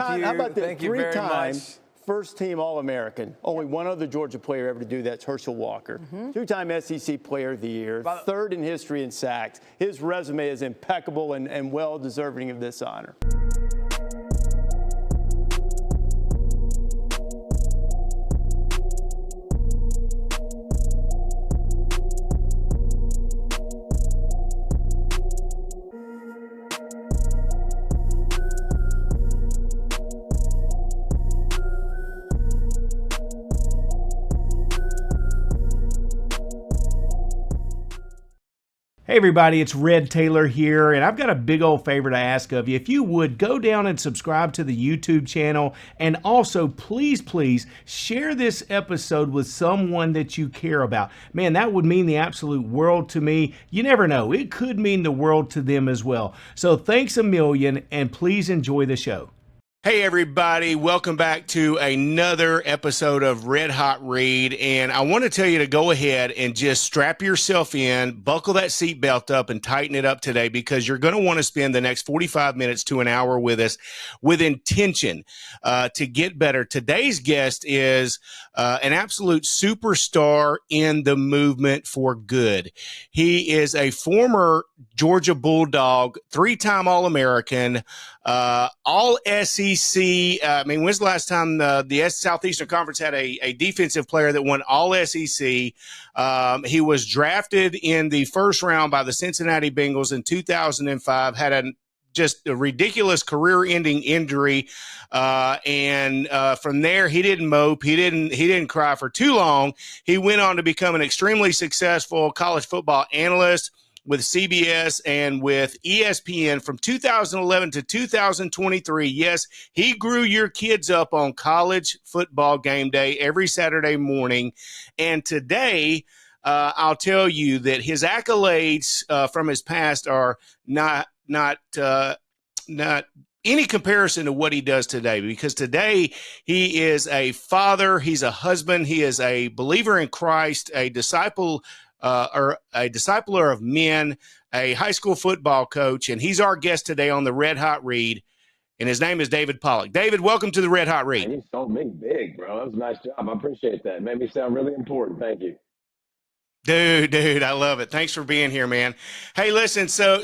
Three-time, how about this? Thank you very Three-time much. first-team All-American. Only one other Georgia player ever to do that. It's Herschel Walker. Two-time SEC Player of the Year, third in history in sacks. His resume is impeccable and well-deserving of this honor. Hey everybody, it's Red Taylor here, and I've got a big old favor to ask of you. If you would, go down and subscribe to the YouTube channel, and also please share this episode with someone that you care about. Man, that would mean the absolute world to me. You never know, it could mean the world to them as well. So thanks a million, and please enjoy the show. Hey everybody, welcome back to another episode of Red Hot Read, and I want to tell you to go ahead and just strap yourself in, buckle that seatbelt up and tighten it up today, because you're going to want to spend the next 45 minutes to an hour with us with intention to get better. Today's guest is an absolute superstar in the movement for good. He is a former Georgia Bulldog, three-time All-American, all SEC. When's the last time the Southeastern Conference had a defensive player that won all SEC? He was drafted in the first round by the Cincinnati Bengals in 2005, had just a ridiculous career-ending injury, and from there he didn't mope, he didn't cry for too long. He went on to become an extremely successful college football analyst with CBS and with ESPN from 2011 to 2023. Yes, he grew your kids up on college football game day every Saturday morning. And today, I'll tell you that his accolades from his past are not any comparison to what he does today, because today he is a father, he's a husband, he is a believer in Christ, a disciple or a discipler of men, a high school football coach, and he's our guest today on the Red Hot Read, and his name is David Pollack. David, welcome to the Red Hot Read. Man, you sold me big, bro. That was a nice job. I appreciate that. It made me sound really important. Thank you. Dude, I love it. Thanks for being here, man. Hey, listen, so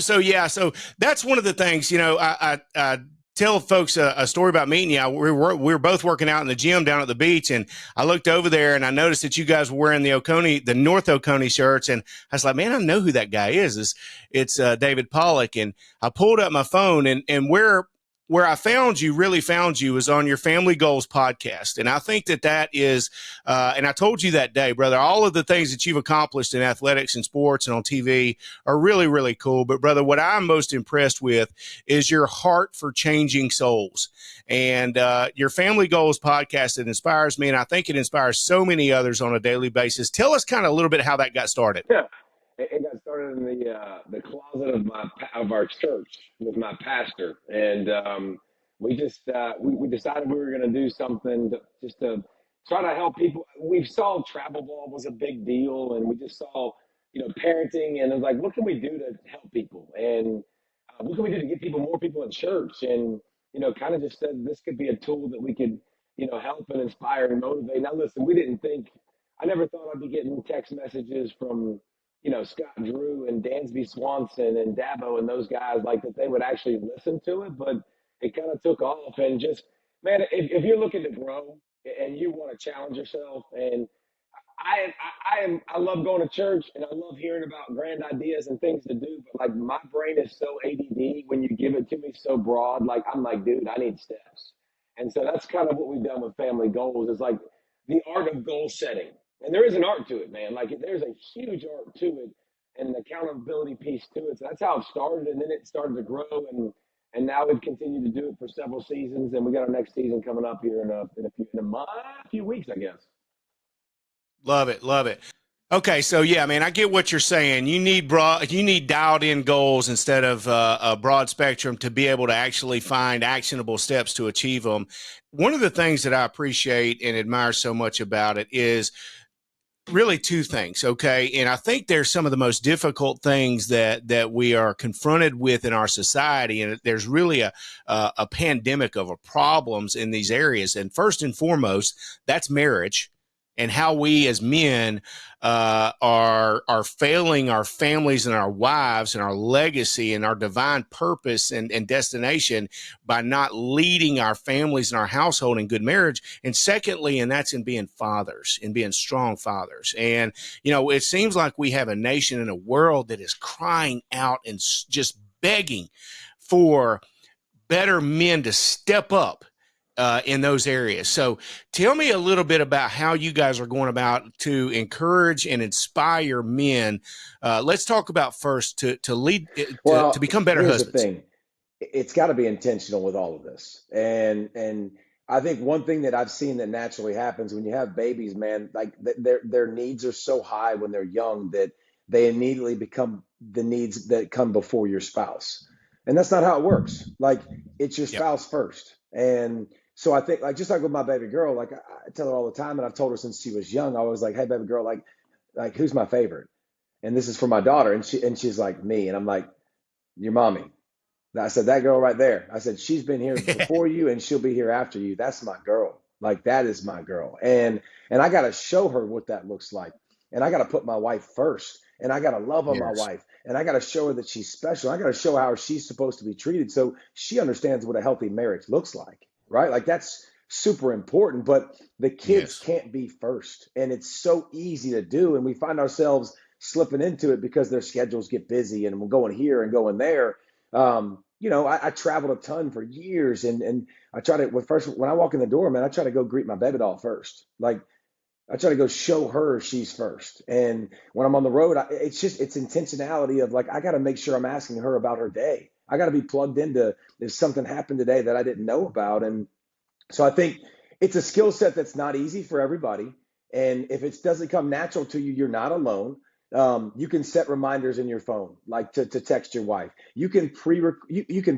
that's one of the things, I tell folks a story about meeting you. We were both working out in the gym down at the beach, and I looked over there and I noticed that you guys were wearing the North Oconee shirts, and I was like, man, I know who that guy is. It's David Pollack. And I pulled up my phone, and where I really found you is on your Family Goals podcast. And I think that is, and I told you that day, brother, all of the things that you've accomplished in athletics and sports and on TV are really, really cool. But brother, what I'm most impressed with is your heart for changing souls. And your Family Goals podcast, it inspires me, and I think it inspires so many others on a daily basis. Tell us kind of a little bit how that got started. Yeah. It got started in the closet of our church with my pastor, and we decided we were going to do something to try to help people. We saw travel ball was a big deal, and we just saw parenting, and it was like, what can we do to help people, and what can we do to get more people in church, and kind of just said this could be a tool that we could help and inspire and motivate. Now listen, I never thought I'd be getting text messages from Scott Drew and Dansby Swanson and Dabo and those guys, like that they would actually listen to it, but it kind of took off. And just, man, if you're looking to grow and you want to challenge yourself, and I love going to church and I love hearing about grand ideas and things to do, but like my brain is so ADD when you give it to me so broad, like I'm like, dude, I need steps. And so that's kind of what we've done with Family Goals, is like the art of goal setting. And there is an art to it, man. Like there's a huge art to it and an accountability piece to it. So that's how it started. And then it started to grow. And now we've continued to do it for several seasons. And we got our next season coming up here in a few weeks, I guess. Love it. Okay, so yeah, man, I get what you're saying. You need dialed in goals instead of a broad spectrum to be able to actually find actionable steps to achieve them. One of the things that I appreciate and admire so much about it is really two things, okay? And I think there's some of the most difficult things that we are confronted with in our society, and there's really a pandemic of problems in these areas. And first and foremost, that's marriage, and how we as men are failing our families and our wives and our legacy and our divine purpose and destination by not leading our families and our household in good marriage. And secondly, and that's in being fathers, in being strong fathers. And, you know, it seems like we have a nation and a world that is crying out and just begging for better men to step up in those areas. So tell me a little bit about how you guys are going about to encourage and inspire men. Let's talk about first to lead to Well, become better here's the husbands. thing. It's got to be intentional with all of this. And I think one thing that I've seen that naturally happens when you have babies, man, like their needs are so high when they're young that they immediately become the needs that come before your spouse. And that's not how it works. Like it's your Yep. spouse first. And so I think like just like with my baby girl, like I tell her all the time, and I've told her since she was young, I was like, hey, baby girl, like who's my favorite? And this is for my daughter. And she's like me. And I'm like, your mommy. I said, that girl right there. I said, she's been here before you and she'll be here after you. That's my girl. Like that is my girl. And I got to show her what that looks like. And I got to put my wife first. And I got to love on my Yes. wife. And I got to show her that she's special. I got to show her how she's supposed to be treated so she understands what a healthy marriage looks like, right? Like that's super important. But the kids Yes. can't be first. And it's so easy to do. And we find ourselves slipping into it because their schedules get busy and we're going here and going there. I traveled a ton for years and I try to, when I walk in the door, man, I try to go greet my baby doll first. Like I try to go show her she's first. And when I'm on the road, it's intentionality of like, I got to make sure I'm asking her about her day. I got to be plugged into if something happened today that I didn't know about. And so I think it's a skill set that's not easy for everybody. And if it doesn't come natural to you, you're not alone. You can set reminders in your phone, like to text your wife. You can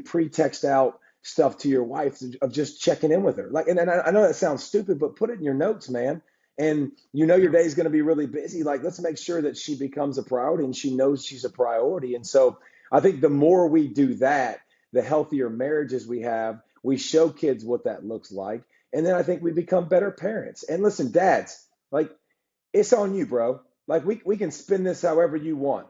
pre-text out stuff to your wife of just checking in with her. Like, and I know that sounds stupid, but put it in your notes, man. And your day is going to be really busy. Like, let's make sure that she becomes a priority and she knows she's a priority. And so I think the more we do that, the healthier marriages we have. We show kids what that looks like. And then I think we become better parents. And listen, dads, like it's on you, bro. Like we can spin this however you want.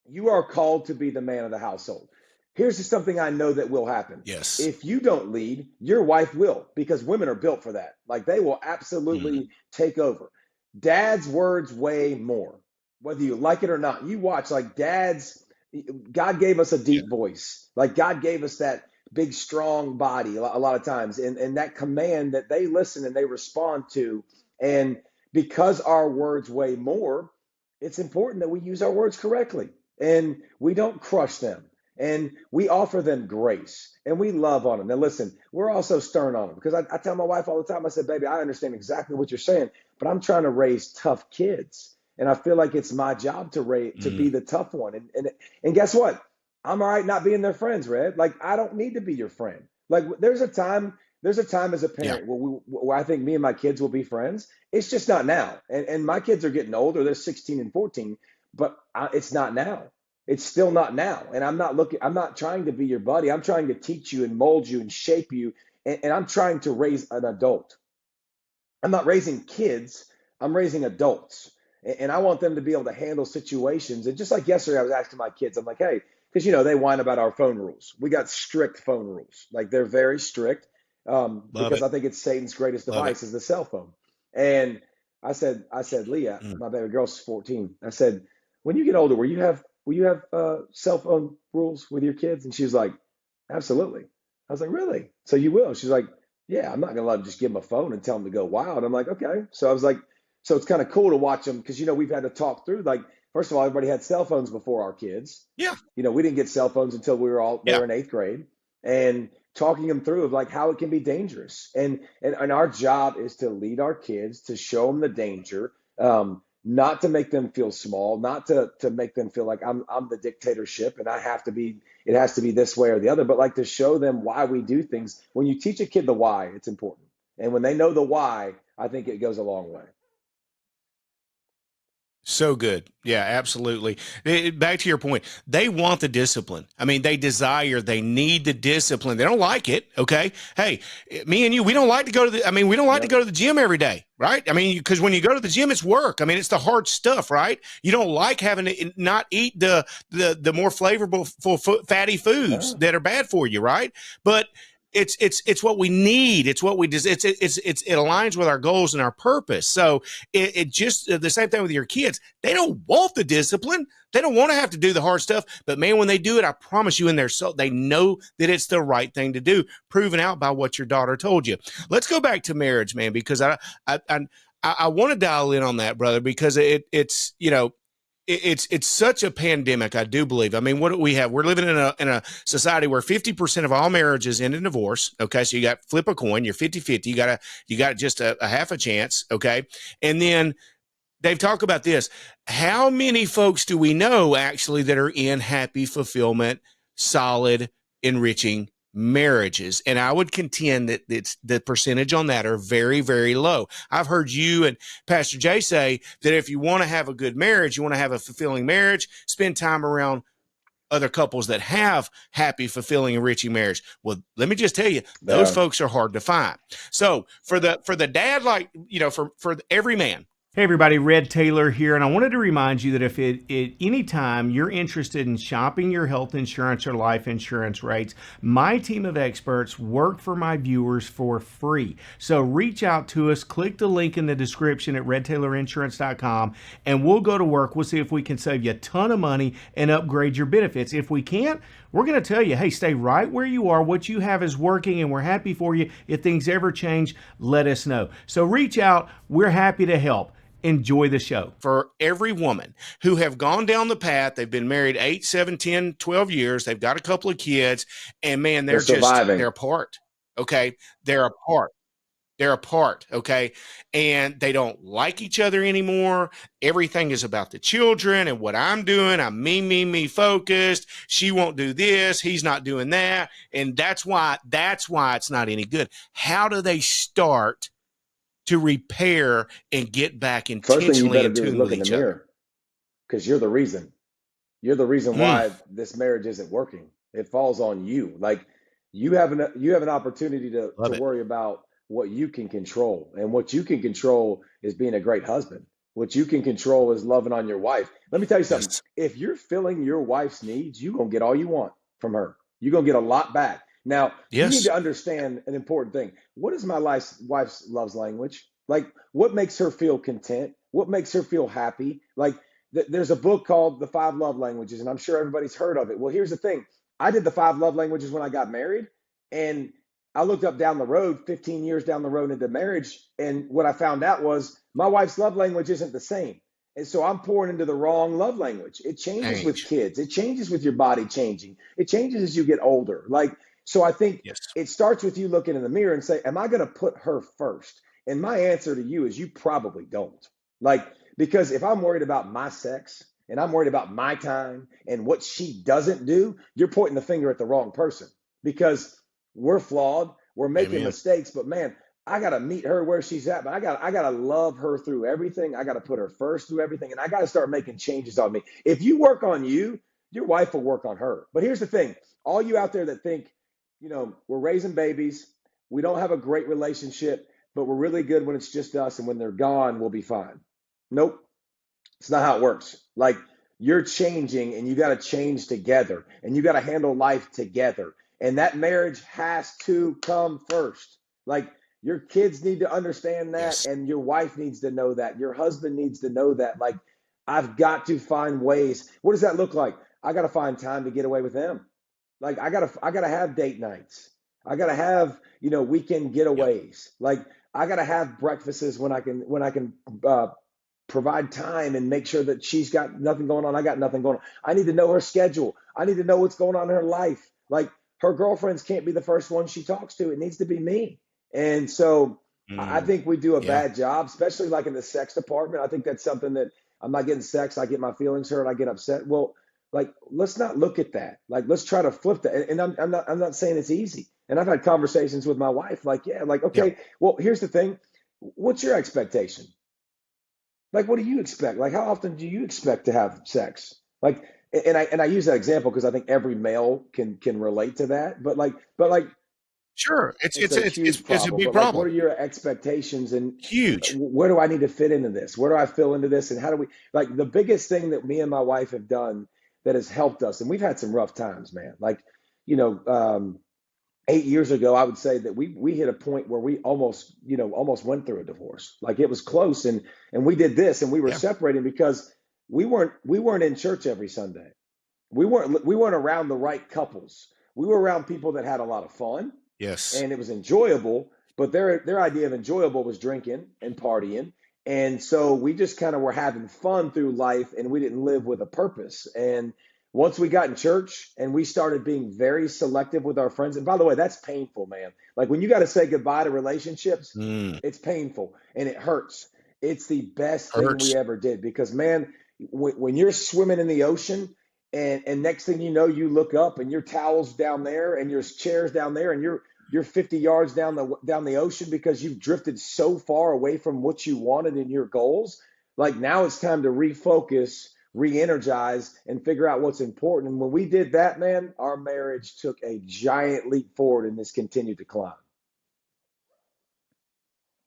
You are called to be the man of the household. Here's just something I know that will happen. Yes. If you don't lead, your wife will, because women are built for that. Like they will absolutely take over. Dad's words weigh more, whether you like it or not. You watch like God gave us a deep voice. Like God gave us that big, strong body a lot of times. And that command that they listen and they respond to. And because our words weigh more, it's important that we use our words correctly and we don't crush them and we offer them grace and we love on them. Now, listen, we're also stern on them because I tell my wife all the time, I said, baby, I understand exactly what you're saying, but I'm trying to raise tough kids. And I feel like it's my job to be the tough one. And guess what? I'm all right not being their friends, Red. Like, I don't need to be your friend. Like, there's a time as a Yeah. parent where I think me and my kids will be friends. It's just not now. And my kids are getting older. They're 16 and 14, but it's not now. It's still not now. And I'm not trying to be your buddy. I'm trying to teach you and mold you and shape you. And I'm trying to raise an adult. I'm not raising kids. I'm raising adults. And I want them to be able to handle situations. And just like yesterday, I was asking my kids, I'm like, hey, because, they whine about our phone rules. We got strict phone rules. Like they're very strict Love because it. I think it's Satan's greatest Love device it. is the cell phone. And I said, Leah, my baby girl's 14. I said, when you get older, will you have cell phone rules with your kids? And she was like, absolutely. I was like, really? So you will? She's like, yeah, I'm not gonna let them just give them a phone and tell them to go wild. I'm like, okay. So I was like, so it's kind of cool to watch them because we've had to talk through like, first of all, everybody had cell phones before our kids. Yeah. We didn't get cell phones until they Yeah. were in 8th grade, and talking them through of like how it can be dangerous. And our job is to lead our kids, to show them the danger, not to make them feel small, not to make them feel like I'm the dictatorship and it has to be this way or the other, but like to show them why we do things. When you teach a kid the why, it's important. And when they know the why, I think it goes a long way. So good. Yeah, absolutely. Back to your point, they want the discipline. I mean, they need the discipline. They don't like it. Okay. Hey, me and you, we don't like to go to we don't like to Yep. go to the gym every day, right? I mean, because when you go to the gym, it's work. I mean, it's the hard stuff, right? You don't like having to not eat the more flavorful, fatty foods No. that are bad for you, right? But it's what we need. It's what we it aligns with our goals and our purpose. So it just the same thing with your kids. They don't want the discipline. They don't want to have to do the hard stuff. But man, when they do it, I promise you, in their soul, they know that it's the right thing to do. Proven out by what your daughter told you. Let's go back to marriage, man, because I want to dial in on that, brother, because it's it's such a pandemic. I do believe. I mean, what do we have? We're living in a society where 50% of all marriages end in divorce. Okay. So you got flip a coin, you're 50-50. You got just a half a chance. Okay. And then they've talked about this. How many folks do we know actually that are in happy, fulfillment, solid, enriching marriages? And I would contend that it's the percentage on that are very, very low. I've heard you and Pastor Jay say that if you want to have a good marriage, you want to have a fulfilling marriage, spend time around other couples that have happy, fulfilling, enriching marriage. Well, let me just tell you, those folks are hard to find. So for the dad, like, for every man. Hey everybody, Red Taylor here, and I wanted to remind you that if at any time you're interested in shopping your health insurance or life insurance rates, my team of experts work for my viewers for free. So reach out to us, click the link in the description at redtaylorinsurance.com, and we'll go to work. We'll see if we can save you a ton of money and upgrade your benefits. If we can't, we're going to tell you, hey, stay right where you are. What you have is working, and we're happy for you. If things ever change, let us know. So reach out. We're happy to help. Enjoy the show. For every woman who have gone down the path, they've been married 8, 7, 10, 12 years, they've got a couple of kids, and man, they're surviving. they're apart. Okay. They're apart. Okay. And they don't like each other anymore. Everything is about the children and what I'm doing. I'm me focused. She won't do this. He's not doing that. And that's why it's not any good. How do they start to repair and get back First thing you intentionally better in do is tune look with in the each other? mirror, because you're the reason. You're the reason why this marriage isn't working. It falls on you. Like you have an opportunity to Love it. worry about what you can control. And what you can control is being a great husband. What you can control is loving on your wife. Let me tell you something. Yes. If you're filling your wife's needs, you're gonna get all you want from her. You're gonna get a lot back. Now, you need Yes. to understand an important thing. What is my wife's loves language? Like, what makes her feel content? What makes her feel happy? Like, there's a book called The Five Love Languages, and I'm sure everybody's heard of it. Well, here's the thing. I did the five love languages when I got married, and I looked up down the road, 15 years down the road into marriage, and what I found out was my wife's love language isn't the same. And so I'm pouring into the wrong love language. It changes with kids. It changes with your body changing. It changes as you get older. Like, so I think Yes. it starts with you looking in the mirror and say, am I going to put her first? And my answer to you is you probably don't. Like, because if I'm worried about my sex and I'm worried about my time and what she doesn't do, you're pointing the finger at the wrong person, because we're flawed. We're making Amen. mistakes, but man, I got to meet her where she's at. But I got to love her through everything. I got to put her first through everything. And I got to start making changes on me. If you work on you, your wife will work on her. But here's the thing. All you out there that think, we're raising babies, we don't have a great relationship, but we're really good when it's just us, and when they're gone, we'll be fine. Nope. It's not how it works. Like, you're changing, and you got to change together, and you got to handle life together. And that marriage has to come first. Like, your kids need to understand that, Yes. and your wife needs to know that. Your husband needs to know that. Like, I've got to find ways. What does that look like? I got to find time to get away with them. Like, I gotta have date nights. I gotta have, weekend getaways. Like, I gotta have breakfasts when I can provide time and make sure that she's got nothing going on. I got nothing going on. I need to know her schedule. I need to know what's going on in her life. Like, her girlfriends can't be the first one she talks to. It needs to be me. And so I think we do a bad job, especially like in the sex department. I think that's something that I'm not getting sex. I get my feelings hurt. I get upset. Well, like, let's not look at that. Like, let's try to flip that. And I'm not saying it's easy. And I've had conversations with my wife, like, okay, well, here's the thing. What's your expectation? Like, what do you expect? Like, how often do you expect to have sex? Like, and I use that example because I think every male can relate to that. But like, Sure, it's a huge it's a problem. big But like, what problem. are your expectations, and Huge. where do I need to fit into this? Where do I fill into this? And how do we, like, the biggest thing that me and my wife have done that has helped us, and we've had some rough times, man. Like, you know, 8 years ago, I would say that we hit a point where we almost went through a divorce. Like, it was close, and we did this, and we were Yeah. separating because we weren't in church every Sunday. We weren't around the right couples. We were around people that had a lot of fun Yes. and it was enjoyable, but their idea of enjoyable was drinking and partying. And so we just kind of were having fun through life and we didn't live with a purpose. And once we got in church and we started being very selective with our friends, and by the way, that's painful, man. Like, when you got to say goodbye to relationships, Mm, it's painful and it hurts. It's the best thing we hurts. ever did because, man, when you're swimming in the ocean and next thing you know, you look up and your towel's down there and your chair's down there and you're 50 yards down the ocean because you've drifted so far away from what you wanted in your goals. Like, now it's time to refocus, re-energize, and figure out what's important. And when we did that, man, our marriage took a giant leap forward and this continued to climb.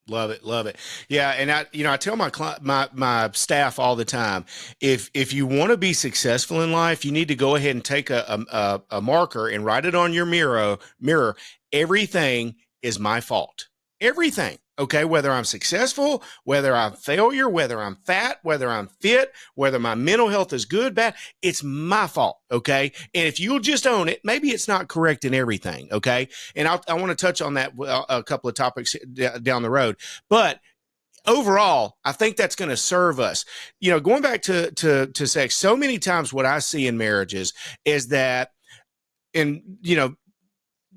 Love it, love it. Yeah, and I tell my staff all the time, if you want to be successful in life, you need to go ahead and take a marker and write it on your mirror. Everything is my fault. Everything. Okay, whether I'm successful, whether I'm failure, whether I'm fat, whether I'm fit, whether my mental health is good, bad, it's my fault. Okay, and if you'll just own it, maybe it's not correct in everything. Okay, and I want to touch on that a couple of topics down the road, but overall, I think that's going to serve us. Going back to sex, so many times what I see in marriages is that, and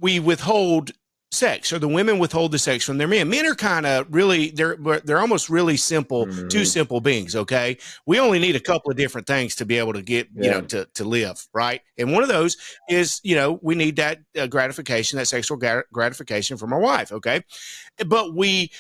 we withhold sex, or the women withhold the sex from their men. Men are kind of really, they're almost really simple, two Hmm. simple beings. Okay, we only need a couple of different things to be able to get, Yeah. to live, right? And one of those is, we need that gratification, that sexual gratification from our wife. Okay, but we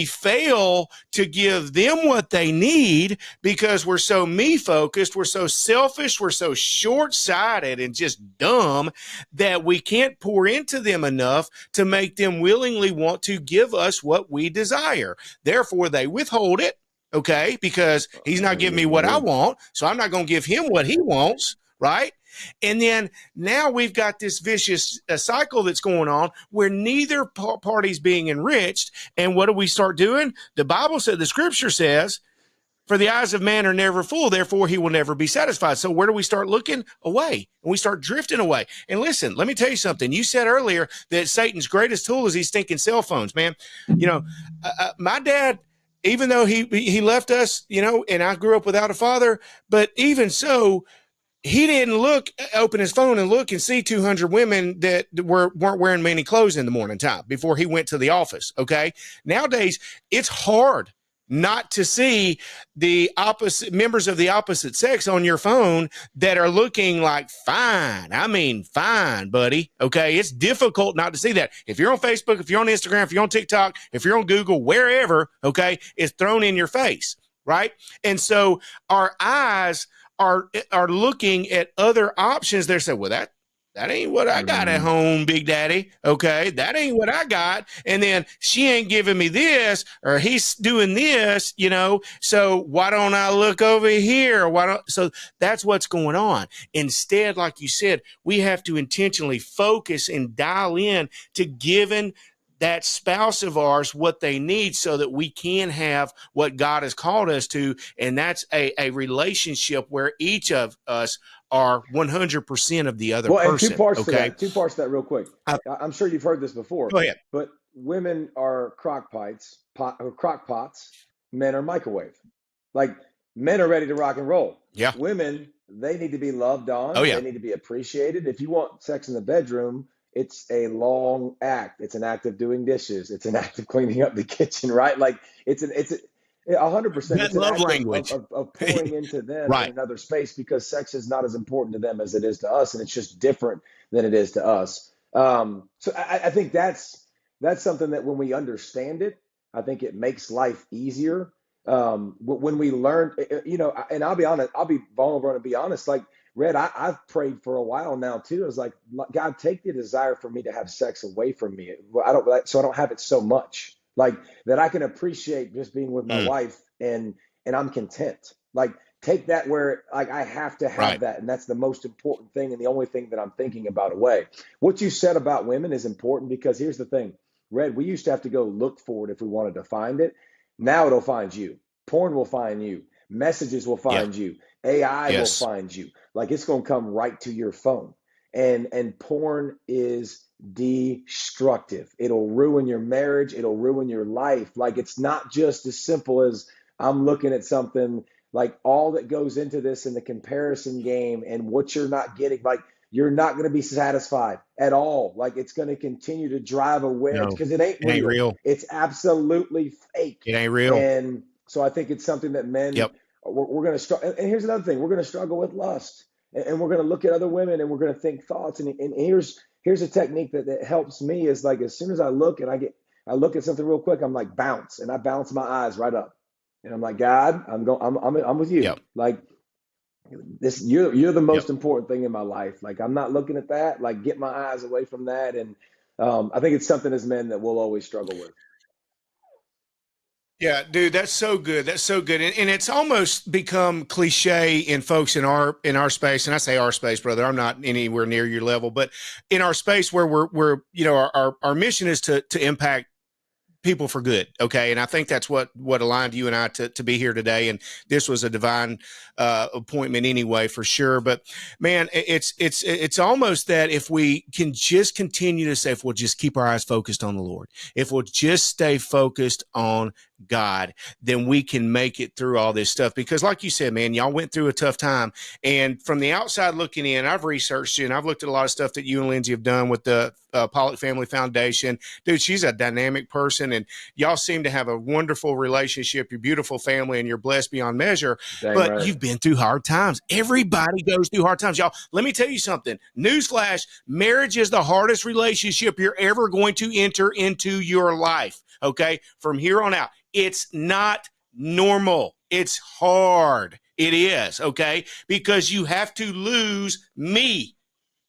fail to give them what they need because we're so me focused, we're so selfish, we're so short sighted and just dumb that we can't pour into them enough to make them willingly want to give us what we desire. Therefore, they withhold it. Okay, because he's not giving me what I Hmm. want, so I'm not going to give him what he wants, right? And then now we've got this vicious cycle that's going on where neither party's being enriched. And what do we start doing? The Bible said, the scripture says, for the eyes of man are never full, therefore he will never be satisfied. So where do we start looking? Away. And we start drifting away. And listen, let me tell you something. You said earlier that Satan's greatest tool is these stinking cell phones, man. My dad, even though he left us, and I grew up without a father, but even so, he didn't open his phone and look and see 200 women that weren't wearing many clothes in the morning time before he went to the office. Okay. Nowadays, it's hard not to see the opposite members of the opposite sex on your phone that are looking like fine. I mean, fine, buddy. Okay. It's difficult not to see that. If you're on Facebook, if you're on Instagram, if you're on TikTok, if you're on Google, wherever, okay, it's thrown in your face. Right. And so our eyes are looking at other options. They're saying, well, that ain't what I got at Hmm. home, Big Daddy. Okay, that ain't what I got. And then she ain't giving me this, or he's doing this, So why don't I look over here? So that's what's going on. Instead, like you said, we have to intentionally focus and dial in to giving that spouse of ours what they need so that we can have what God has called us to. And that's a relationship where each of us are 100% of the other Well, and two person. parts to Okay. that. Two parts to that, real quick. Uh, I'm sure you've heard this before, Go ahead. but women are crock pots. Men are microwave. Like, men are ready to rock and roll. Yeah. Women, they need to be loved Oh, on. yeah. They need to be appreciated. If you want sex in the bedroom, it's a long act. It's an act of doing dishes. It's an act of cleaning up the kitchen, right? Like, it's 100%. That It's an love act language. of pouring into them in Right. another space because sex is not as important to them as it is to us, and it's just different than it is to us. So I think that's something that when we understand it, I think it makes life easier. When we learn, and I'll be honest, I'll be vulnerable and be honest. Like, Red, I've prayed for a while now too. It's like, God, take the desire for me to have sex away from me. So I don't have it so much, like that I can appreciate just being with my Mm, wife and I'm content. Like, take that where like I have to have right. that, and that's the most important thing and the only thing that I'm thinking about away. What you said about women is important because here's the thing, Red, we used to have to go look for it if we wanted to find it. Now it'll find you. Porn will find you. Messages will Yeah. find you. AI will Yes. find you. Like, it's going to come right to your phone. And porn is destructive. It'll ruin your marriage. It'll ruin your life. Like, it's not just as simple as I'm looking at something. Like, all that goes into this in the comparison game and what you're not getting. Like, you're not going to be satisfied at all. Like, it's going to continue to drive a wedge No, because it ain't it ain't real. real. It's absolutely fake. It ain't real. And so I think it's something that men, Yep. we're going to struggle. And here's another thing, we're going to struggle with lust, and we're going to look at other women and we're going to think thoughts. And here's a technique that helps me is like, as soon as I look and I look at something real quick, I'm like bounce, and I bounce my eyes right up. And I'm like, God, I'm with you. Yep. Like, this, you're the Yep. most important thing in my life. Like, I'm not looking at that. Like, get my eyes away from that. And I think it's something as men that we'll always struggle with. Yeah, dude, that's so good. That's so good. And it's almost become cliche in folks in our space. And I say our space, brother. I'm not anywhere near your level, but in our space where we're our mission is to impact people for good. Okay. And I think that's what aligned you and I to be here today. And this was a divine appointment anyway, for sure. But man, it's almost that if we can just continue to say, if we'll just keep our eyes focused on the Lord, if we'll just stay focused on God, then we can make it through all this stuff. Because like you said, man, y'all went through a tough time. And from the outside looking in, I've researched you and I've looked at a lot of stuff that you and Lindsay have done with the Pollack Family Foundation. Dude, she's a dynamic person and y'all seem to have a wonderful relationship. You're a beautiful family and you're blessed beyond measure, Dang but right. you've been through hard times. Everybody goes through hard times. Y'all, let me tell you something. Newsflash, marriage is the hardest relationship you're ever going to enter into your life. Okay. From here on out, it's not normal. It's hard. It is. Okay. Because you have to lose me.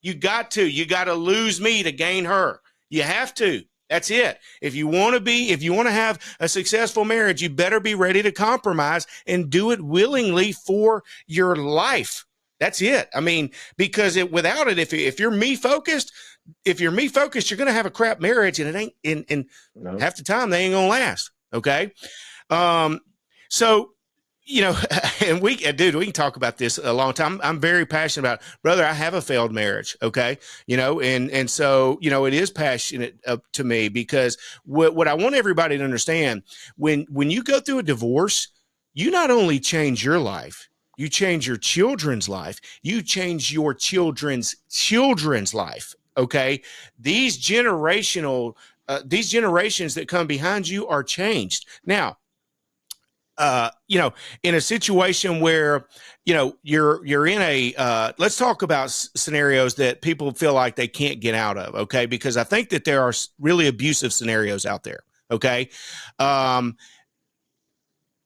You got to lose me to gain her. You have to. That's it. If you want to have a successful marriage, you better be ready to compromise and do it willingly for your life. That's it. I mean, because without it, if you're me focused, you're going to have a crap marriage, and it ain't. And No. half the time they ain't gonna last. Okay. Um, so, and we can talk about this a long time. I'm very passionate about, brother. I have a failed marriage. Okay. And so, it is passionate to me because what I want everybody to understand when you go through a divorce, you not only change your life, you change your children's life, you change your children's life. Okay. These generations that come behind you are changed. Now, in a situation where, you're in let's talk about scenarios that people feel like they can't get out of. Okay. Because I think that there are really abusive scenarios out there. Okay. Um,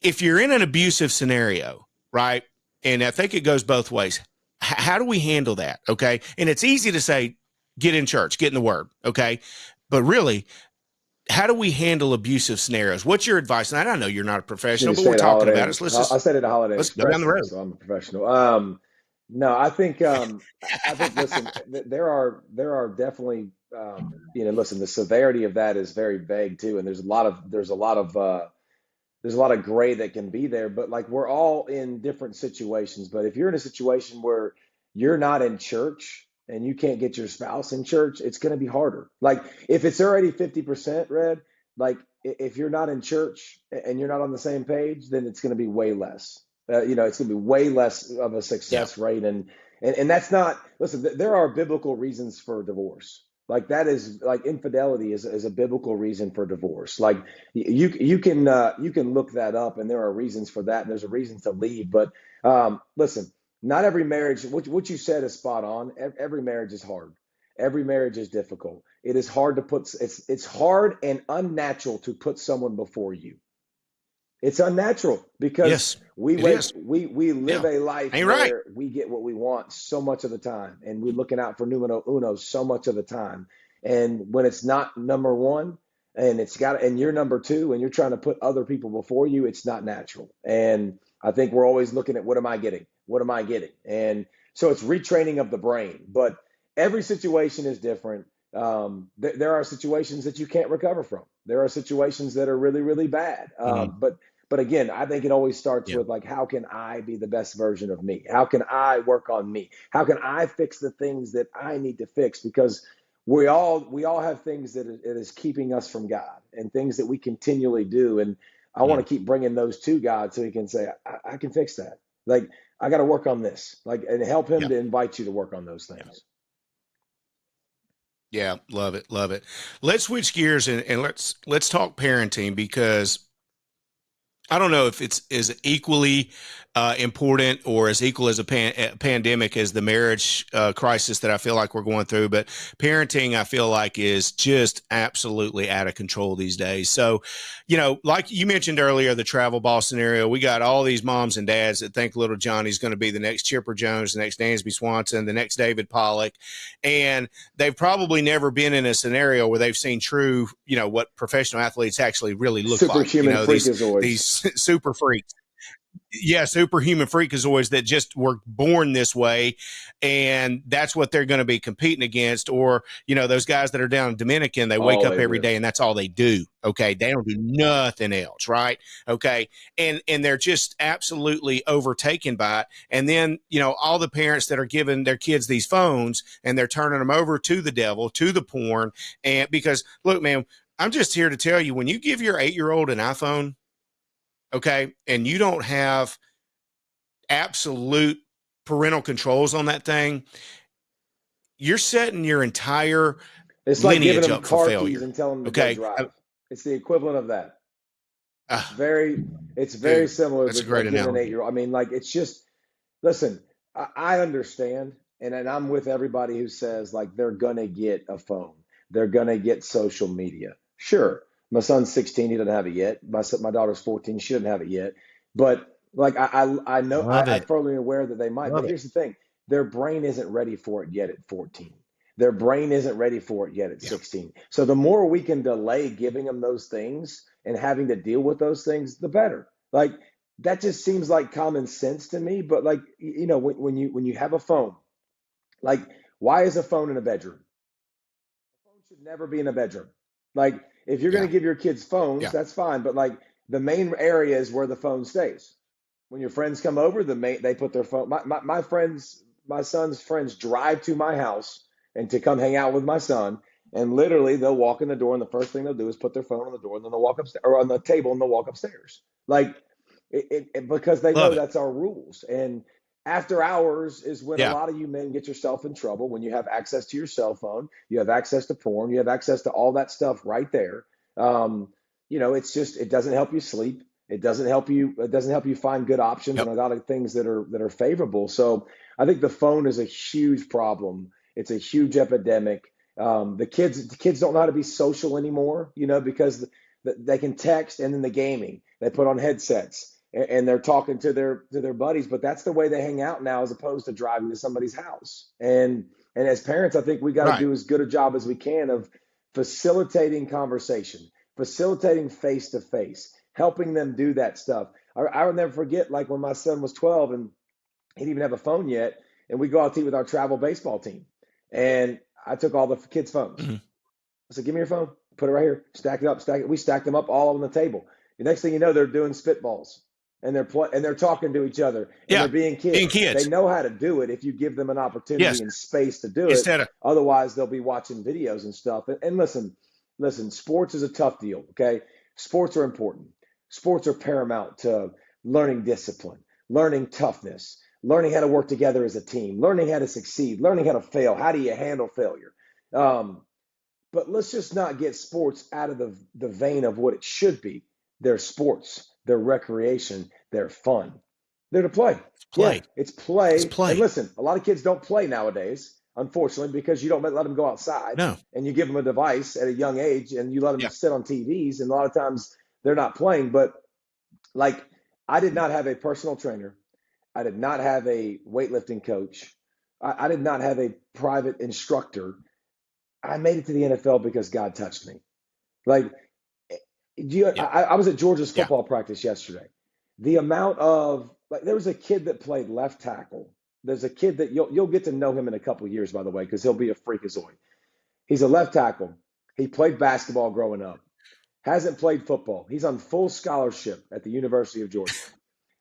if you're in an abusive scenario, right. And I think it goes both ways. How do we handle that? Okay. And it's easy to say, get in church, get in the word. Okay. But really, how do we handle abusive scenarios? What's your advice? And I know you're not a Should professional, have but we're stayed at talking Holiday. about it. So I stayed at a Holiday let's go down the Express, road. so I'm a professional. No, I think listen, there are definitely listen, the severity of that is very vague too, and there's a lot of gray that can be there. But like, we're all in different situations. But if you're in a situation where you're not in church and you can't get your spouse in church, it's going to be harder. Like, if it's already 50% red, like, if you're not in church and you're not on the same page, then it's going to be way less. It's going to be way less of a Yeah. success rate. And that's not, listen, there are biblical reasons for divorce. Like, that is, like, infidelity is a biblical reason for divorce. Like, you can look that up, and there are reasons for that, and there's a reason to leave. But listen, not every marriage. What you said is spot on. Every marriage is hard. Every marriage is difficult. It is hard to put. It's hard and unnatural to put someone before you. It's unnatural because Yes, we it wake is. we live Yeah, a life ain't right. where we get what we want so much of the time, and we're looking out for numero uno so much of the time. And when it's not number one, and you're number two, and you're trying to put other people before you, it's not natural. And I think we're always looking at, what am I getting? What am I getting? And so it's retraining of the brain. But every situation is different. There are situations that you can't recover from. There are situations that are really, really bad. Mhm. But again, I think it always starts Yeah. with, like, how can I be the best version of me? How can I work on me? How can I fix the things that I need to fix? Because we all have things that is keeping us from God, and things that we continually do. And I want Mhm. to keep bringing those to God so He can say, I can fix that. Like, I got to work on this. Like, and help Him Yeah. to invite you to work on those Yeah. things. Yeah. Love it. Love it. Let's switch gears and let's talk parenting, because I don't know if it's as equally important or as equal as a pandemic as the marriage crisis that I feel like we're going through. But parenting, I feel like, is just absolutely out of control these days. So, like you mentioned earlier, the travel ball scenario, we got all these moms and dads that think little Johnny's going to be the next Chipper Jones, the next Dansby Swanson, the next David Pollack. And they've probably never been in a scenario where they've seen true, what professional athletes actually really look like. Superhuman These freakazoids. super freaks. Yeah, superhuman freakazoids that just were born this way, and that's what they're going to be competing against. Or, those guys that are down in Dominican, they wake All up they every do. day and that's all they do. Okay, they don't do nothing else, right? Okay, and they're just absolutely overtaken by it. And then, all the parents that are giving their kids these phones, and they're turning them over to the devil, to the porn. And because, look, man, I'm just here to tell you, when you give your 8-year-old an iPhone, okay, and you don't have absolute parental controls on that thing, you're setting your entire It's like giving lineage them up for car keys failure. and telling them to go Okay. drive. It's the equivalent of that. Uh, It's very, it's very dude, similar that's a to, great like, giving an analogy. 8-year-old. I mean, like, it's just, listen, I understand, and I'm with everybody who says, like, they're gonna get a phone, they're gonna get social media. Sure, my son's 16, he doesn't have it yet. My daughter's 14, she doesn't have it yet. But, like, I know, Love I'm it. fully aware that they might. But Love it. here's the thing: their brain isn't ready for it yet at 14. Their brain isn't ready for it yet at Yeah. 16. So the more we can delay giving them those things and having to deal with those things, the better. Like, that just seems like common sense to me. But, like, when you have a phone, like, why is a phone in a bedroom? A phone should never be in a bedroom. Like, if you're going Yeah. to give your kids phones, Yeah. that's fine. But, like, the main area is where the phone stays. When your friends come over, they put their phone. My son's friends drive to my house and to come hang out with my son. And literally, they'll walk in the door, and the first thing they'll do is put their phone on the door, and then they'll walk upstairs, or on the table, and they'll walk upstairs. Like, because they know Love it. that's our rules. And after hours is when a Yeah. lot of you men get yourself in trouble, when you have access to your cell phone, you have access to porn, you have access to all that stuff right there. Um, it's just, it doesn't help you sleep. It doesn't help you find good options and Yep. a lot of things that are favorable. So I think the phone is a huge problem. It's a huge epidemic. The kids don't know how to be social anymore, because they can text, and then the gaming. They put on headsets, and they're talking to their buddies, but that's the way they hang out now, as opposed to driving to somebody's house. And as parents, I think we got to Right. do as good a job as we can of facilitating conversation, facilitating face to face, helping them do that stuff. I will never forget, like, when my son was 12 and he didn't even have a phone yet, and we go out to eat with our travel baseball team, and I took all the kids' phones. Mhm. I said, "Give me your phone. Put it right here. Stack it up. Stack it." We stacked them up all on the table. The next thing you know, they're doing spitballs, and they're talking to each other, and they're Yeah. being Being kids. They kids. know how to do it if you give them an opportunity Yes. and space to do it. Instead of, Otherwise, they'll be watching videos and stuff. And listen, sports is a tough deal. Okay, sports are important. Sports are paramount to learning discipline, learning toughness, learning how to work together as a team, learning how to succeed, learning how to fail. How do you handle failure? Um, but let's just not get sports out of the vein of what it should be. They're sports, they're recreation, they're fun. They're to play. it's Yeah, play. it's It's play. And play. listen, a lot of kids don't play nowadays, unfortunately, because you don't let them go outside, No. and you give them a device at a young age, and you let them Yeah. sit on TVs. And a lot of times they're not playing. But Like, I did not have a personal trainer. I did not have a weightlifting coach. I did not have a private instructor. I made it to the NFL because God touched me. Like, Yeah. I was at Georgia's Yeah. football practice yesterday. The amount of, like, there was a kid that played left tackle. There's a kid that you'll get to know him in a couple of years, by the way, because he'll be a freakazoid. He's a left tackle. He played basketball growing up. Hasn't played football. He's on full scholarship at the University of Georgia.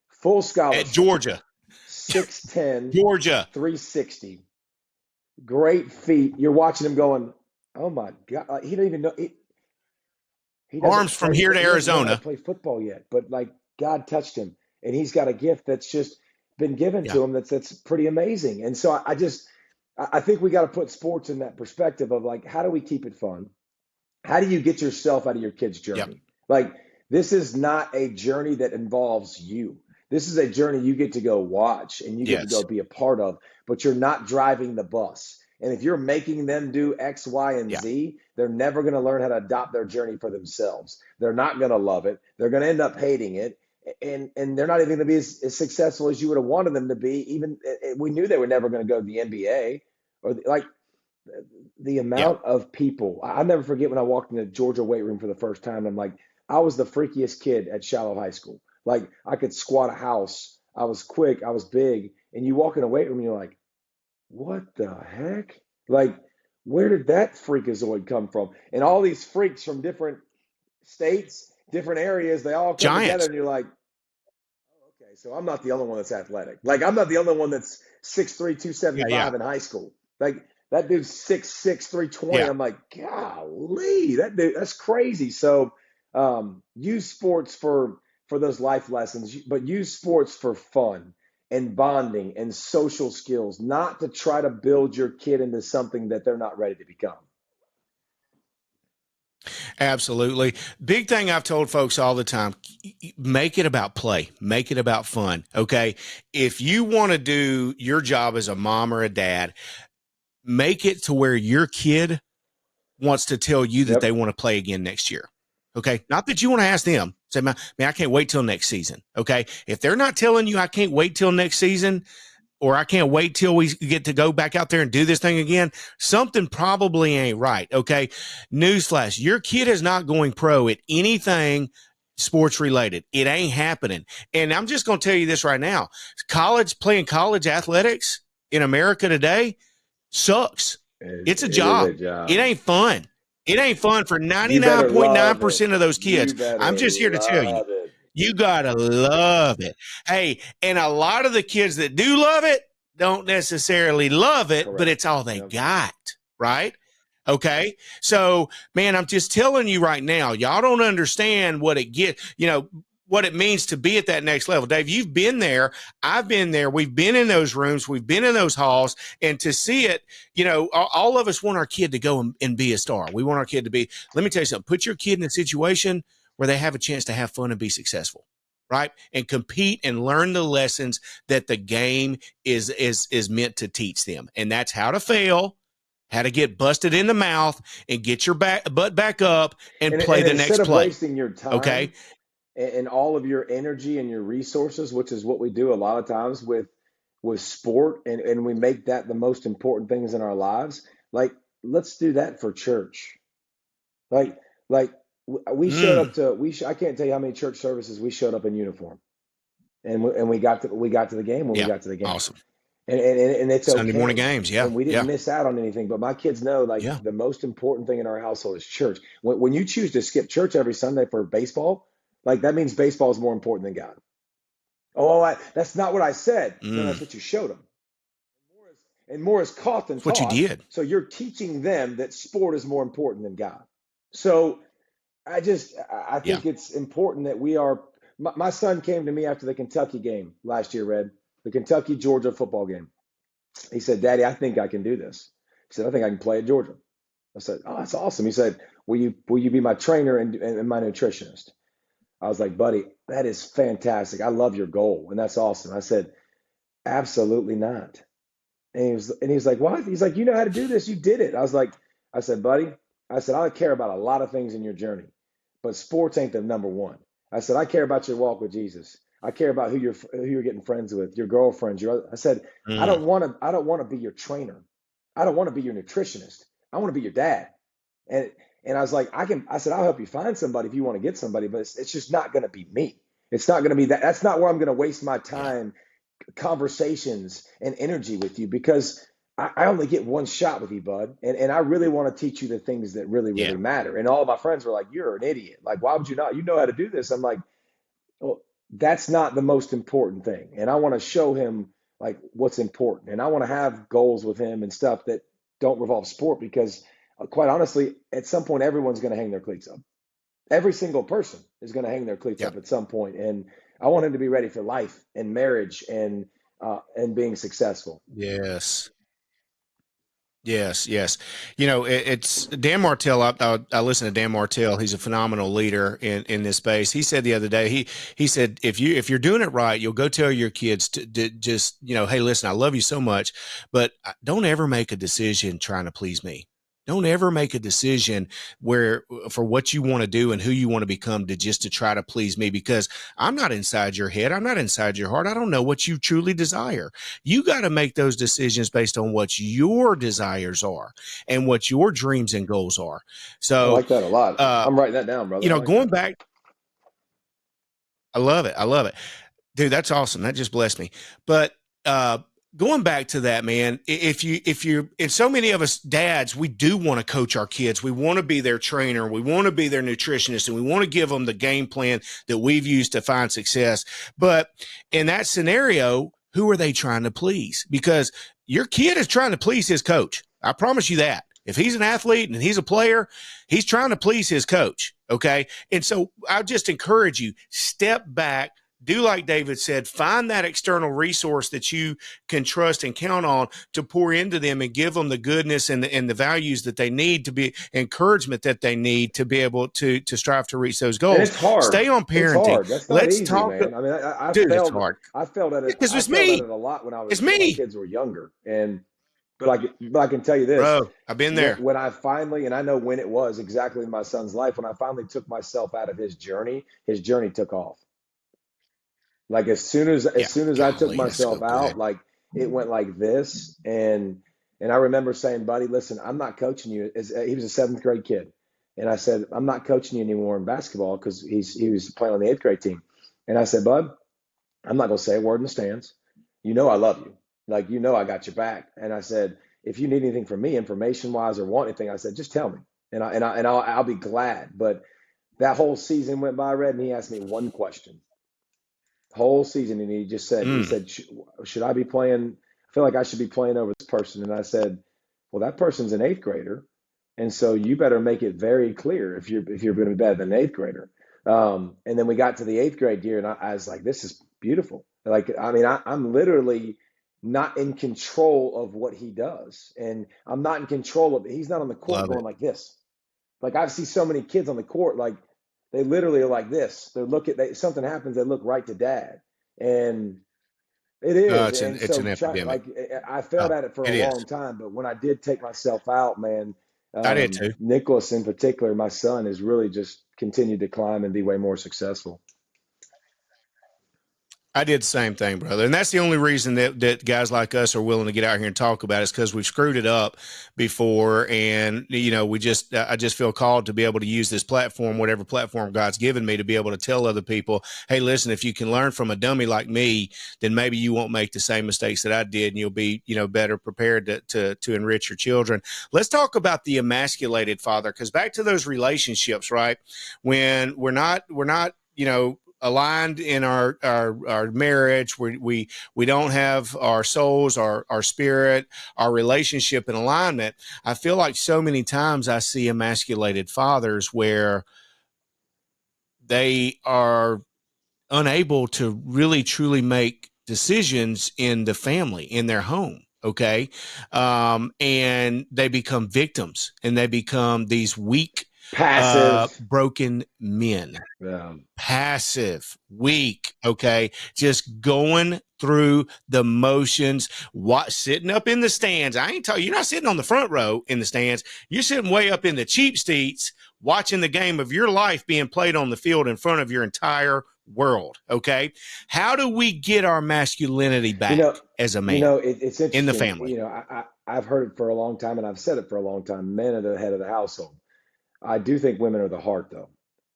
Full At scholarship. Georgia. 6'10", Georgia. 360. Great feet. You're watching him going, oh my God. He don't even know. He doesn't Arms from here to he doesn't know how to Arizona. play football yet, but like God touched him, and he's got a gift that's just been given Yeah. to him that's pretty amazing. And so I think we got to put sports in that perspective of like, how do we keep it fun? How do you get yourself out of your kid's journey? Yep. Like, this is not a journey that involves you. This is a journey you get to go watch and you get to Yes. go be a part of, but you're not driving the bus. And if you're making them do X, Y, and Yeah. Z, they're never going to learn how to adopt their journey for themselves. They're not going to love it. They're going to end up hating it. And they're not even going to be as successful as you would have wanted them to be. Even we knew they were never going to go to the NBA or like the Yeah. amount of people. I'll never forget when I walked in the Georgia weight room for the first time. I'm like, I was the freakiest kid at Shallow High School. Like, I could squat a house. I was quick. I was big. And you walk in a weight room and you're like, what the heck? Like, where did that freakazoid come from? And all these freaks from different states, different areas, they all come together Giants. and you're like, oh, okay, so I'm not the only one that's athletic. Like, I'm not the only one that's 6'3", 275 Yeah. in high school. Like, that dude's 6'6", 320. Yeah. I'm like, golly, that's crazy. So use sports for those life lessons, but use sports for fun and bonding and social skills, not to try to build your kid into something that they're not ready to become. Absolutely. Big thing I've told folks all the time, make it about play, make it about fun. Okay. If you want to do your job as a mom or a dad, make it to where your kid wants to tell you that Yep. they want to play again next year. Okay. Not that you want to ask them, say, man, I can't wait till next season. Okay. If they're not telling you I can't wait till next season, or I can't wait till we get to go back out there and do this thing again, something probably ain't right. Okay. Newsflash, your kid is not going pro at anything sports related. It ain't happening. And I'm just going to tell you this right now. Playing college athletics in America today sucks. It's a job. It is a job. It ain't fun. It ain't fun for 99.9% of those kids. I'm just here to tell you. You got to love it. Hey, and a lot of the kids that do love it don't necessarily love it, Correct. but it's all they Yep. got, right? Okay. So, man, I'm just telling you right now, y'all don't understand what it what it means to be at that next level. Dave, you've been there. I've been there. We've been in those rooms. We've been in those halls. And to see it, all of us want our kid to go and be a star. We want our kid to be, let me tell you something, put your kid in a situation where they have a chance to have fun and be successful, right? And compete and learn the lessons that the game is meant to teach them. And that's how to fail, how to get busted in the mouth and get your butt back up and play the next instead of play. wasting your time, okay, and all of your energy and your resources, which is what we do a lot of times with sport, and we make that the most important things in our lives. Like, let's do that for church. Like we showed up to I can't tell you how many church services we showed up in uniform, and we got to the game when we got to the game. Awesome. And it's Sunday okay. morning games, yeah. And we didn't miss out on anything. But my kids know, the most important thing in our household is church. When you choose to skip church every Sunday for baseball, that means baseball is more important than God. Oh, that's not what I said. No, that's what you showed them. And more is caught than taught. What you did. So you're teaching them that sport is more important than God. So I think it's important that we are. My son came to me after the Kentucky game last year, Red, the Kentucky-Georgia football game. He said, Daddy, I think I can do this. He said, I think I can play at Georgia. I said, oh, that's awesome. He said, will you be my trainer and my nutritionist? I was like, buddy, that is fantastic. I love your goal, and that's awesome. I said, absolutely not. And he was like, what? He's like, you know how to do this. You did it. I said, buddy, I don't care about a lot of things in your journey, but sports ain't the number one. I said, I care about your walk with Jesus. I care about who you're getting friends with, your girlfriends. I said, Mm. I don't want to be your trainer. I don't want to be your nutritionist. I want to be your dad. And and I was like, I said, I'll help you find somebody if you want to get somebody, but it's just not going to be me. It's not going to be that. That's not where I'm going to waste my Yeah. time, conversations and energy with you, because I only get one shot with you, bud. And I really want to teach you the things that really, Yeah. really matter. And all of my friends were like, you're an idiot. Like, why would you not? You know how to do this. I'm like, well, that's not the most important thing. And I want to show him like what's important. And I want to have goals with him and stuff that don't revolve sport, because quite honestly, at some point, everyone's going to hang their cleats up. Every single person is going to hang their cleats Yeah. up at some point. And I want him to be ready for life and marriage and being successful. Yes. Yes, yes. You know, it's Dan Martell. I listen to Dan Martell. He's a phenomenal leader in this space. He said the other day, he said, if you're doing it right, you'll go tell your kids to just, hey, listen, I love you so much, but don't ever make a decision trying to please me. Don't ever make a decision for what you want to do and who you want to become to try to please me, because I'm not inside your head. I'm not inside your heart. I don't know what you truly desire. You got to make those decisions based on what your desires are and what your dreams and goals are. I So, like that a lot. I'm writing that down, brother. I like going that. back, I love it. I love it. Dude, that's awesome. That just blessed me. But going back to that, man, and so many of us dads, we do want to coach our kids. We want to be their trainer. We want to be their nutritionist, and we want to give them the game plan that we've used to find success. But in that scenario, who are they trying to please? Because your kid is trying to please his coach. I promise you that. If he's an athlete and he's a player, he's trying to please his coach. Okay. And so I just encourage you, step back. Do like David said, find that external resource that you can trust and count on to pour into them and give them the goodness and the values that they need, to be encouragement that they need to be able to strive to reach those goals. And it's hard. Stay on It's parenting. hard. That's not Let's easy, talk. man. I mean, Dude, it's hard. I felt at it. Because I it's felt at me. it a lot when It's my me. kids were younger. But I can tell you this, Bro, I've been there. when I finally, and I know when it was exactly in my son's life, when I finally took myself out of his journey took off. Like Yeah. as soon as I took Golly, that's so myself out, good. like it went like this. And I remember saying, buddy, listen, I'm not coaching you. He was a seventh grade kid. And I said, I'm not coaching you anymore in basketball, because he was playing on the eighth grade team. And I said, bud, I'm not gonna say a word in the stands. You know I love you. Like, I got your back. And I said, if you need anything from me, information wise, or want anything, I said, just tell me. I'll be glad. But that whole season went by, Red, and he asked me one question. Whole season, and he just said, should I be playing? I feel like I should be playing over this person. And I said, well, that person's an eighth grader, and so you better make it very clear if you're going to be better than an eighth grader. And then we got to the eighth grade year, and I was like, this is beautiful. Like, I mean, I'm literally not in control of what he does, and I'm not in control of it. He's not on the court Love going it. like this. Like, I see so many kids on the court, like they literally are like this. Something happens, they look right to dad, and it is. And It's so an epidemic. I felt at it for It a is. long time, but when I did take myself out, man, I did too. Nicholas in particular, my son, has really just continued to climb and be way more successful. I did the same thing, brother. And that's the only reason that guys like us are willing to get out here and talk about it, is because we've screwed it up before. And, I just feel called to be able to use this platform, whatever platform God's given me, to be able to tell other people, hey, listen, if you can learn from a dummy like me, then maybe you won't make the same mistakes that I did, and you'll be, better prepared to enrich your children. Let's talk about the emasculated father, because back to those relationships, right? When we're not, aligned in our marriage, we don't have our souls, our spirit, our relationship in alignment. I feel like so many times I see emasculated fathers where they are unable to really truly make decisions in the family, in their home. Okay. And they become victims, and they become these weak, Passive. broken men. Yeah. Passive, weak, okay, just going through the motions, sitting up in the stands. I ain't talking, you're not sitting on the front row in the stands. You're sitting way up in the cheap seats, watching the game of your life being played on the field in front of your entire world. Okay. How do we get our masculinity back as a man it's interesting. in the family? I've heard it for a long time, and I've said it for a long time. Men are the head of the household. I do think women are the heart, though.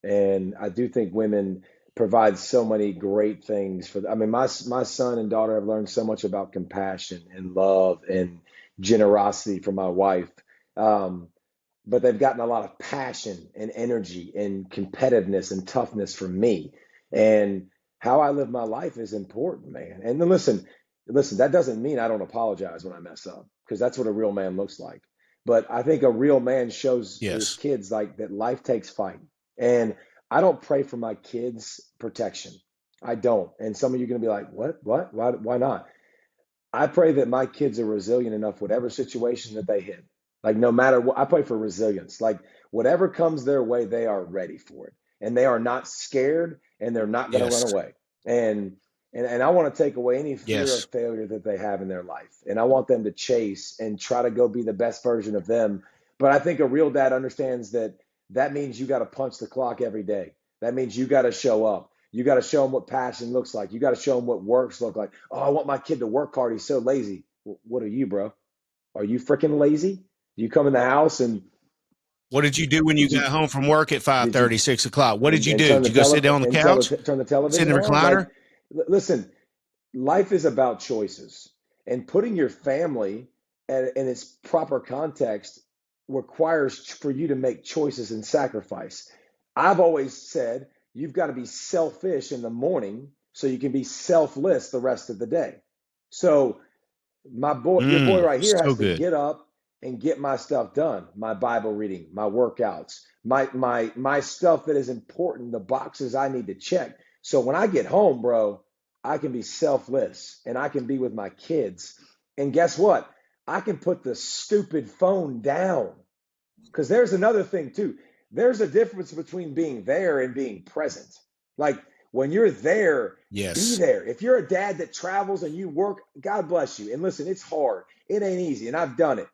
And I do think women provide so many great things for, I mean, my son and daughter have learned so much about compassion and love and generosity from my wife. But they've gotten a lot of passion and energy and competitiveness and toughness from me. And how I live my life is important, man. And then listen, that doesn't mean I don't apologize when I mess up, because that's what a real man looks like. But I think a real man shows his kids like that life takes fight. And I don't pray for my kids' protection. I don't. And some of you are going to be like, what? Why not? I pray that my kids are resilient enough, whatever situation that they hit. Like, no matter what, I pray for resilience. Like, whatever comes their way, they are ready for it. And they are not scared, and they're not going to run away. And I want to take away any fear of failure that they have in their life. And I want them to chase and try to go be the best version of them. But I think a real dad understands that means you got to punch the clock every day. That means you got to show up. You got to show them what passion looks like. You got to show them what works look like. Oh, I want my kid to work hard. He's so lazy. What are you, bro? Are you freaking lazy? You come in the house and what did you do when you got home from work at 5:30, 6 o'clock? What did you do? Did you go sit down on the couch? Turn the television sit in the recliner? Listen, life is about choices, and putting your family in its proper context requires for you to make choices and sacrifice. I've always said you've got to be selfish in the morning so you can be selfless the rest of the day. So your boy right here has to get up and get my stuff done, my Bible reading, my workouts, my stuff that is important, the boxes I need to check. So when I get home, bro, I can be selfless and I can be with my kids. And guess what? I can put the stupid phone down, because there's another thing too. There's a difference between being there and being present. Like, when you're there, be there. If you're a dad that travels and you work, God bless you. And listen, it's hard. It ain't easy, and I've done it.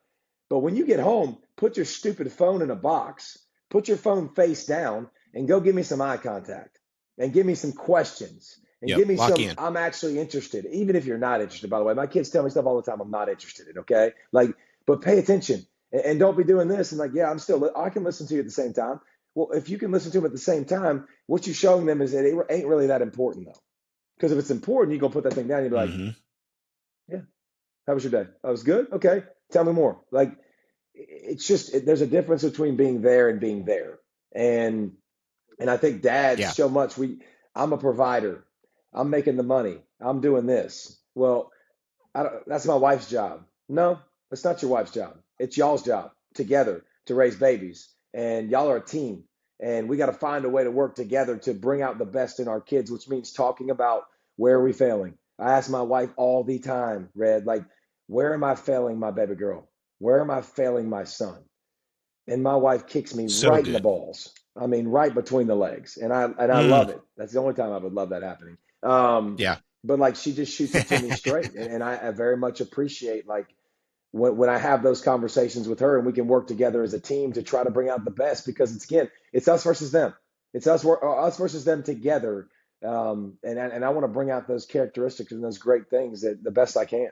But when you get home, put your stupid phone in a box, put your phone face down, and go give me some eye contact, and give me some questions, and give me some, I'm actually interested, even if you're not interested, by the way. My kids tell me stuff all the time I'm not interested in, okay? Like, but pay attention, and don't be doing this, and like, yeah, I can listen to you at the same time. Well, if you can listen to them at the same time, what you're showing them is that it ain't really that important, though. Because if it's important, you're going to put that thing down, and you'll be like, yeah, how was your day? Oh, it was good? Okay. Tell me more. Like, it's just, there's a difference between being there and being there. And I think dads so much, I'm a provider. I'm making the money. I'm doing this. Well, that's my wife's job. No, it's not your wife's job. It's y'all's job together to raise babies. And y'all are a team. And we got to find a way to work together to bring out the best in our kids, which means talking about where are we failing. I ask my wife all the time, Red, like, where am I failing my baby girl? Where am I failing my son? And my wife kicks me in the balls. I mean, right between the legs. And I love it. That's the only time I would love that happening. But like, she just shoots it to me straight. And I very much appreciate, like, when I have those conversations with her and we can work together as a team to try to bring out the best, because it's us versus them. It's us versus them together. And I want to bring out those characteristics and those great things that the best I can.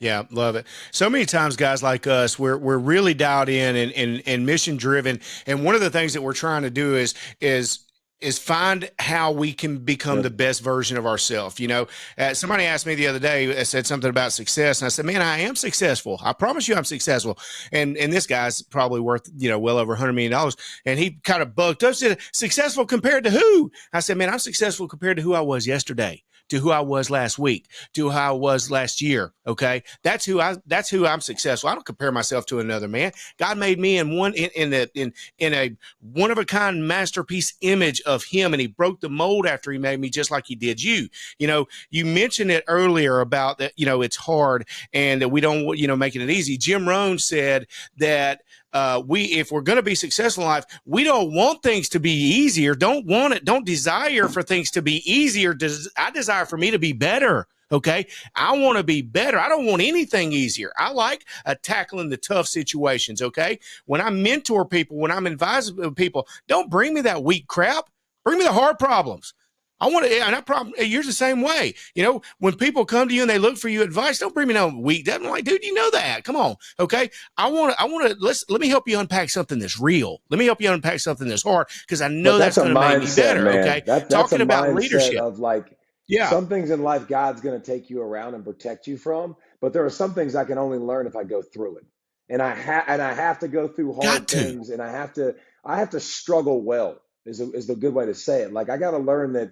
Yeah, love it. So many times, guys like us, we're really dialed in and mission driven. And one of the things that we're trying to do is find how we can become the best version of ourselves. You know, somebody asked me the other day, said something about success. And I said, man, I am successful. I promise you I'm successful. And this guy's probably worth, well over $100 million. And he kind of bugged up, said, successful compared to who? I said, man, I'm successful compared to who I was yesterday, to who I was last week, to how I was last year. Okay. That's who I'm successful. I don't compare myself to another man. God made me in a one of a kind masterpiece image of him. And he broke the mold after he made me, just like he did you. You mentioned it earlier about that, it's hard and that we don't, making it easy. Jim Rohn said that, if we're going to be successful in life, we don't want things to be easier. Don't want it. Don't desire for things to be easier. I desire for me to be better. Okay. I want to be better. I don't want anything easier. I like tackling the tough situations. Okay. When I mentor people, when I'm advising people, don't bring me that weak crap. Bring me the hard problems. I want to, and I probably, you're the same way. You know, when people come to you and they look for you advice, don't bring me no weak. I'm like, dude, you know that. Come on. Okay. Let me help you unpack something that's real. Let me help you unpack something that's hard because I But know that's that's a going to make me mindset, better. man. Okay. That's a Talking about mindset leadership. of like Yeah. some things in life God's going to take you around and protect you from, but there are some things I can only learn if I go through it. And I have to go through hard Got to. things, and I have to struggle well is the good way to say it. Like I got to learn that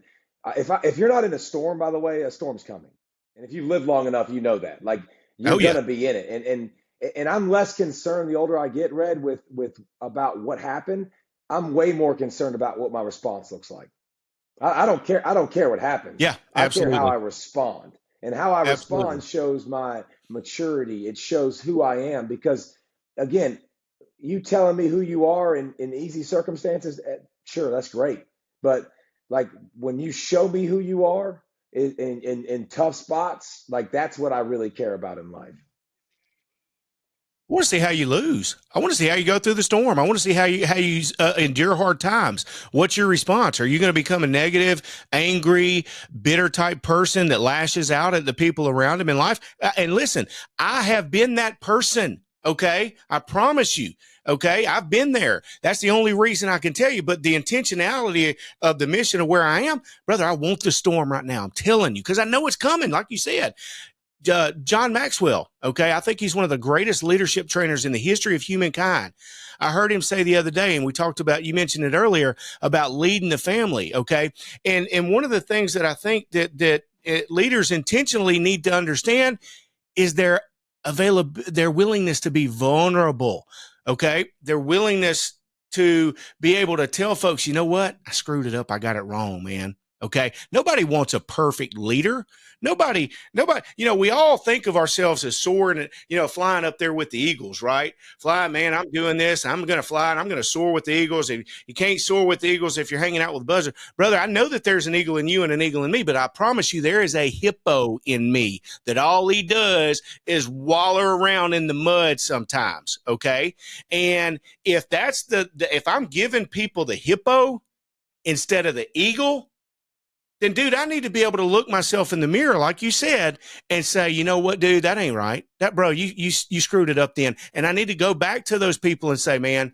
if you're not in a storm, by the way, a storm's coming. And if you've lived long enough, you know that. Like you're Oh, yeah. gonna be in it. And I'm less concerned the older I get, Red, with about what happened. I'm way more concerned about what my response looks like. I don't care. I don't care what happens. Yeah, I care how I absolutely. respond. And how I Absolutely. respond shows my maturity. It shows who I am. Because again, you telling me who you are in easy circumstances, sure, that's great. But like when you show me who you are in tough spots, like that's what I really care about in life. I want to see how you lose. I want to see how you go through the storm. I want to see how you endure hard times. What's your response? Are you going to become a negative, angry, bitter type person that lashes out at the people around him in life? And listen, I have been that person. Okay, I promise you. Okay, I've been there. That's the only reason I can tell you. But the intentionality of the mission of where I am, brother, I want the storm right now. I'm telling you because I know it's coming. Like you said. John Maxwell. Okay. I think he's one of the greatest leadership trainers in the history of humankind. I heard him say the other day, and we talked about, you mentioned it earlier about leading the family. Okay. And one of the things that I think that leaders intentionally need to understand is their willingness to be vulnerable. Okay. Their willingness to be able to tell folks, you know what? I screwed it up. I got it wrong, man. Okay. Nobody wants a perfect leader. Nobody, we all think of ourselves as soaring, flying up there with the eagles, right? Fly, man, I'm doing this. I'm going to fly and I'm going to soar with the eagles. And you can't soar with the eagles if you're hanging out with buzzards. Brother, I know that there's an eagle in you and an eagle in me, but I promise you there is a hippo in me that all he does is waller around in the mud sometimes. Okay. And if that's if I'm giving people the hippo instead of the eagle, then dude, I need to be able to look myself in the mirror, like you said, and say, you know what, dude, that ain't right. That bro, you screwed it up then. And I need to go back to those people and say, man,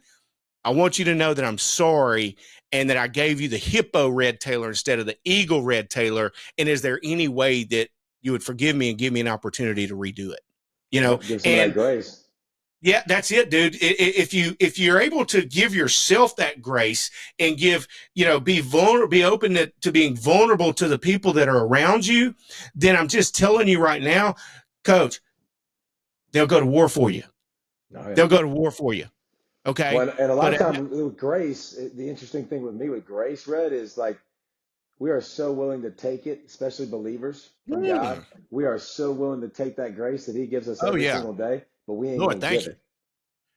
I want you to know that I'm sorry and that I gave you the hippo red tailor instead of the eagle red tailor. And is there any way that you would forgive me and give me an opportunity to redo it? Yep, give some of that And grace. yeah, that's it, dude. If you're able to give yourself that grace and be vulnerable, be open to being vulnerable to the people that are around you, then I'm just telling you right now, coach, they'll go to war for you. Oh, yeah. They'll go to war for you. Okay. Well, and a lot But of times with grace, the interesting thing with me with grace, Red, is like we are so willing to take it, especially believers from God. We are so willing to take that grace that He gives us oh every yeah, single day, but we ain't Lord, gonna thank give you. it.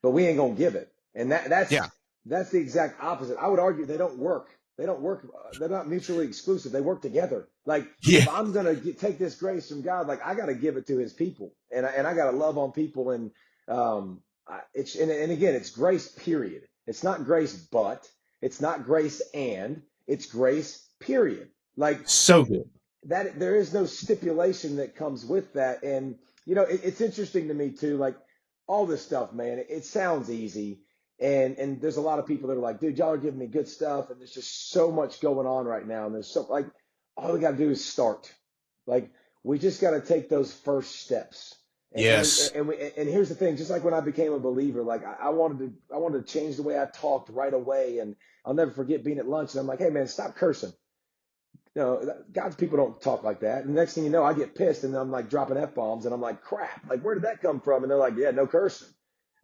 But we ain't gonna give it, and Yeah, that's the exact opposite. I would argue they don't work. They don't work. They're not mutually exclusive. They work together. Like yeah. if I'm gonna take this grace from God, like I got to give it to His people, and I got to love on people, and and again, it's grace. Period. It's not grace, but it's not grace, and it's grace. Period. Like So good. that there is no stipulation that comes with that. And it's interesting to me too, like all this stuff, man, it sounds easy, and there's a lot of people that are like, dude, y'all are giving me good stuff, and there's just so much going on right now, and there's so like all we got to do is start. Like we just got to take those first steps. Yes. And here's the thing, just like when I became a believer, like I wanted to change the way I talked right away. And I'll never forget being at lunch and I'm like, hey man, stop cursing. God's people don't talk like that. And the next thing you know, I get pissed and I'm like dropping F bombs and I'm like, crap, like where did that come from? And they're like, yeah, no cursing.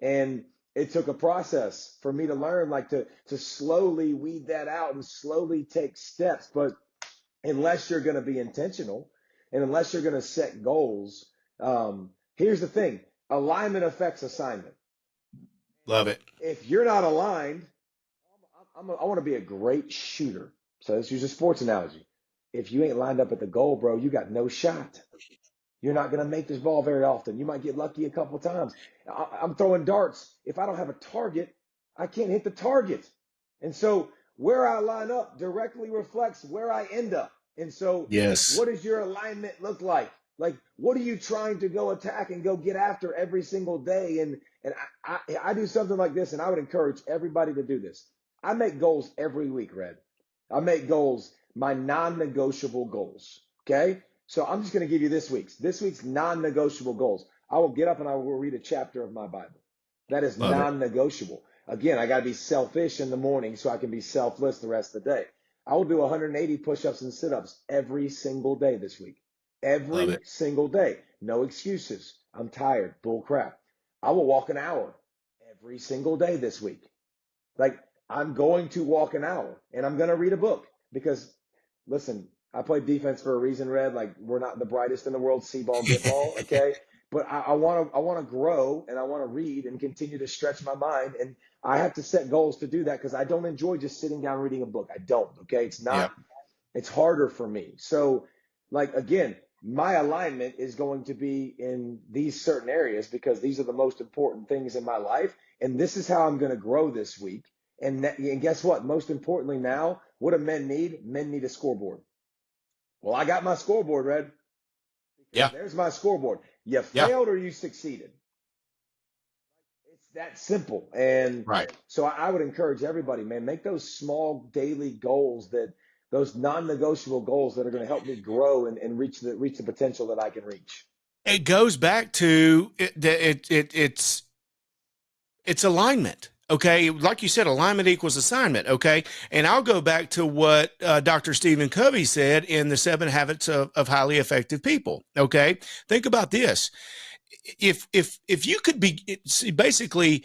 And it took a process for me to learn, like to slowly weed that out and slowly take steps. But unless you're going to be intentional and unless you're going to set goals, here's the thing: alignment affects assignment. Love it. If you're not aligned, I want to be a great shooter. So let's use a sports analogy. if you ain't lined up at the goal, bro, you got no shot. You're not going to make this ball very often. You might get lucky a couple of times. I'm throwing darts. If I don't have a target, I can't hit the target. And so where I line up directly reflects where I end up. And so Yes. what does your alignment look like? Like, what are you trying to go attack and go get after every single day? And I do something like this, and I would encourage everybody to do this. I make goals every week, Red. I make goals, my non-negotiable goals. Okay? So I'm just going to give you this week's non-negotiable goals. I will get up and I will read a chapter of my Bible. That is Love it. non-negotiable. Again, I got to be selfish in the morning so I can be selfless the rest of the day. I will do 180 push-ups and sit-ups every single day this week. Every single day. No excuses. I'm tired. Bull crap. I will walk an hour every single day this week. Like, I'm going to walk an hour and I'm going to read a book because, listen, I play defense for a reason, Red. Like, we're not the brightest in the world, see ball, get ball, okay? But I want to grow and I want to read and continue to stretch my mind. And I have to set goals to do that because I don't enjoy just sitting down reading a book. I don't, okay? It's not, it's harder for me. So, like, again, my alignment is going to be in these certain areas because these are the most important things in my life. And this is how I'm going to grow this week. And guess what? Most importantly now, what do men need? Men need a scoreboard. Well, I got my scoreboard, Red. Yeah. There's my scoreboard. You failed or you succeeded. It's that simple. And so I would encourage everybody, man, make those small daily goals, those non-negotiable goals that are going to help me grow and reach the potential that I can reach. It goes back to it's alignment. Okay. Like you said, alignment equals assignment. Okay. And I'll go back to what Dr. Stephen Covey said in the 7 Habits of Highly Effective People. Okay. Think about this. If you could be basically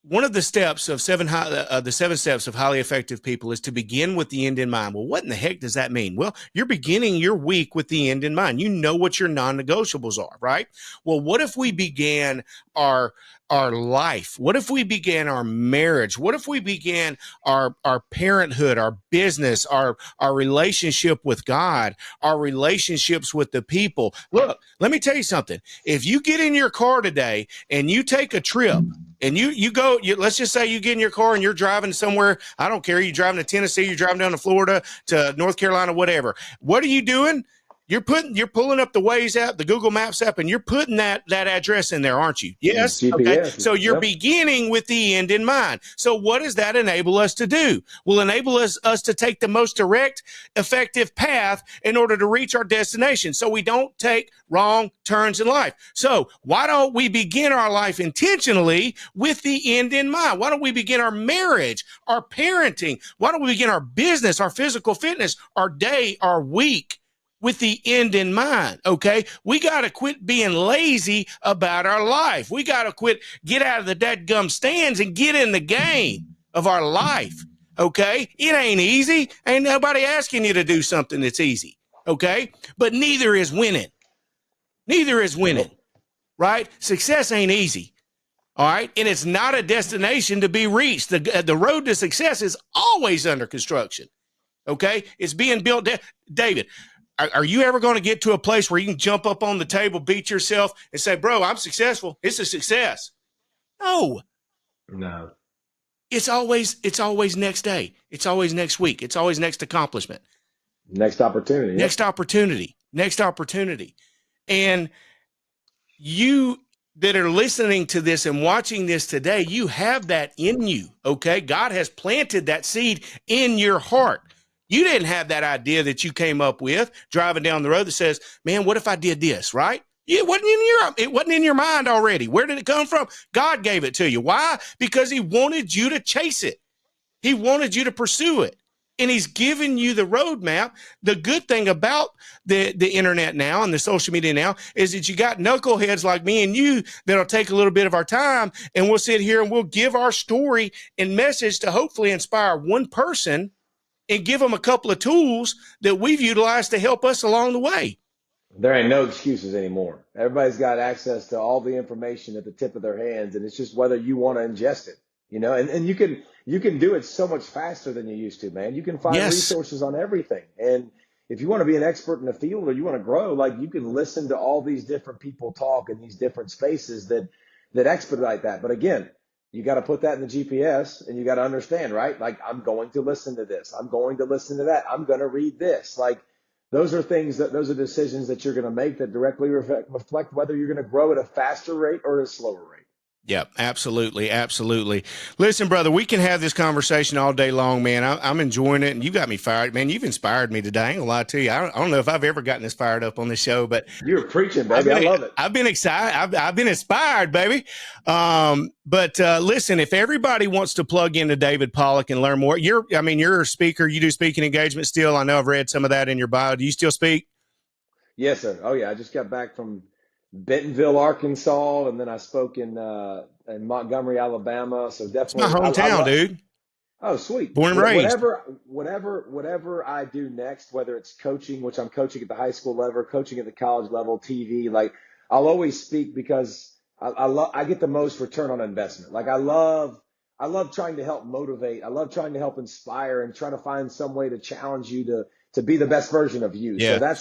one of the steps of the 7 steps of highly effective people is to begin with the end in mind. Well, what in the heck does that mean? Well, you're beginning your week with the end in mind. You know what your non-negotiables are, right? Well, what if we began our life? What if we began our marriage? What if we began our parenthood, our business, our relationship with God, our relationships with the people? Look, let me tell you something. If you get in your car today and you take a trip and you go, let's just say you get in your car and you're driving somewhere. I don't care. You're driving to Tennessee, you're driving down to Florida, to North Carolina, whatever. What are you doing? You're pulling up the Waze app, the Google Maps app, and you're putting that address in there, aren't you? Yes. GPS. Okay. So you're beginning with the end in mind. So what does that enable us to do? Will enable us to take the most direct, effective path in order to reach our destination, so we don't take wrong turns in life. So why don't we begin our life intentionally with the end in mind? Why don't we begin our marriage, our parenting? Why don't we begin our business, our physical fitness, our day, our week, with the end in mind? Okay. We got to quit being lazy about our life. We got to get out of the dadgum stands and get in the game of our life. Okay. It ain't easy. Ain't nobody asking you to do something that's easy. Okay. But neither is winning. Neither is winning, right? Success ain't easy. All right. And it's not a destination to be reached. The road to success is always under construction. Okay. It's being built. David, are you ever going to get to a place where you can jump up on the table, beat yourself, and say, bro, I'm successful? It's a success. No. It's always next day. It's always next week. It's always next accomplishment. Next opportunity. Next opportunity. Next opportunity. And you that are listening to this and watching this today, you have that in you. Okay. God has planted that seed in your heart. You didn't have that idea that you came up with driving down the road that says, man, what if I did this, right? It wasn't in your mind already. Where did it come from? God gave it to you. Why? Because he wanted you to chase it. He wanted you to pursue it. And he's given you the roadmap. The good thing about the internet now and the social media now is that you got knuckleheads like me and you that'll take a little bit of our time, and we'll sit here and we'll give our story and message to hopefully inspire one person and give them a couple of tools that we've utilized to help us along the way. There ain't no excuses anymore. Everybody's got access to all the information at the tip of their hands, and it's just whether you want to ingest it, and you can do it so much faster than you used to, man. You can find resources on everything. And, if you want to be an expert in the field or you want to grow, like you can listen to all these different people talk in these different spaces that expedite that. But again, you got to put that in the GPS and you got to understand, right? Like I'm going to listen to this. I'm going to listen to that. I'm going to read this. Like those are decisions that you're going to make that directly reflect whether you're going to grow at a faster rate or a slower rate. Yep, absolutely, absolutely. Listen, brother, we can have this conversation all day long, man. I'm enjoying it, and you got me fired, man. You've inspired me today. I ain't gonna lie to you. I don't know if I've ever gotten this fired up on this show, but You're preaching, baby. I love it. I've been excited. I've been inspired, baby. But listen, if everybody wants to plug into David Pollack and learn more, you're a speaker. You do speaking engagement still. I know I've read some of that in your bio. Do you still speak? Yes, sir. Oh yeah, I just got back from Bentonville, Arkansas, and then I spoke in Montgomery, Alabama. So It's my definitely, hometown, dude. oh, sweet. Born and raised. Whatever I do next, whether it's coaching, which I'm coaching at the high school level, coaching at the college level, TV, like I'll always speak because I get the most return on investment. Like I love trying to help motivate. I love trying to help inspire and trying to find some way to challenge you to be the best version of you. Yeah. So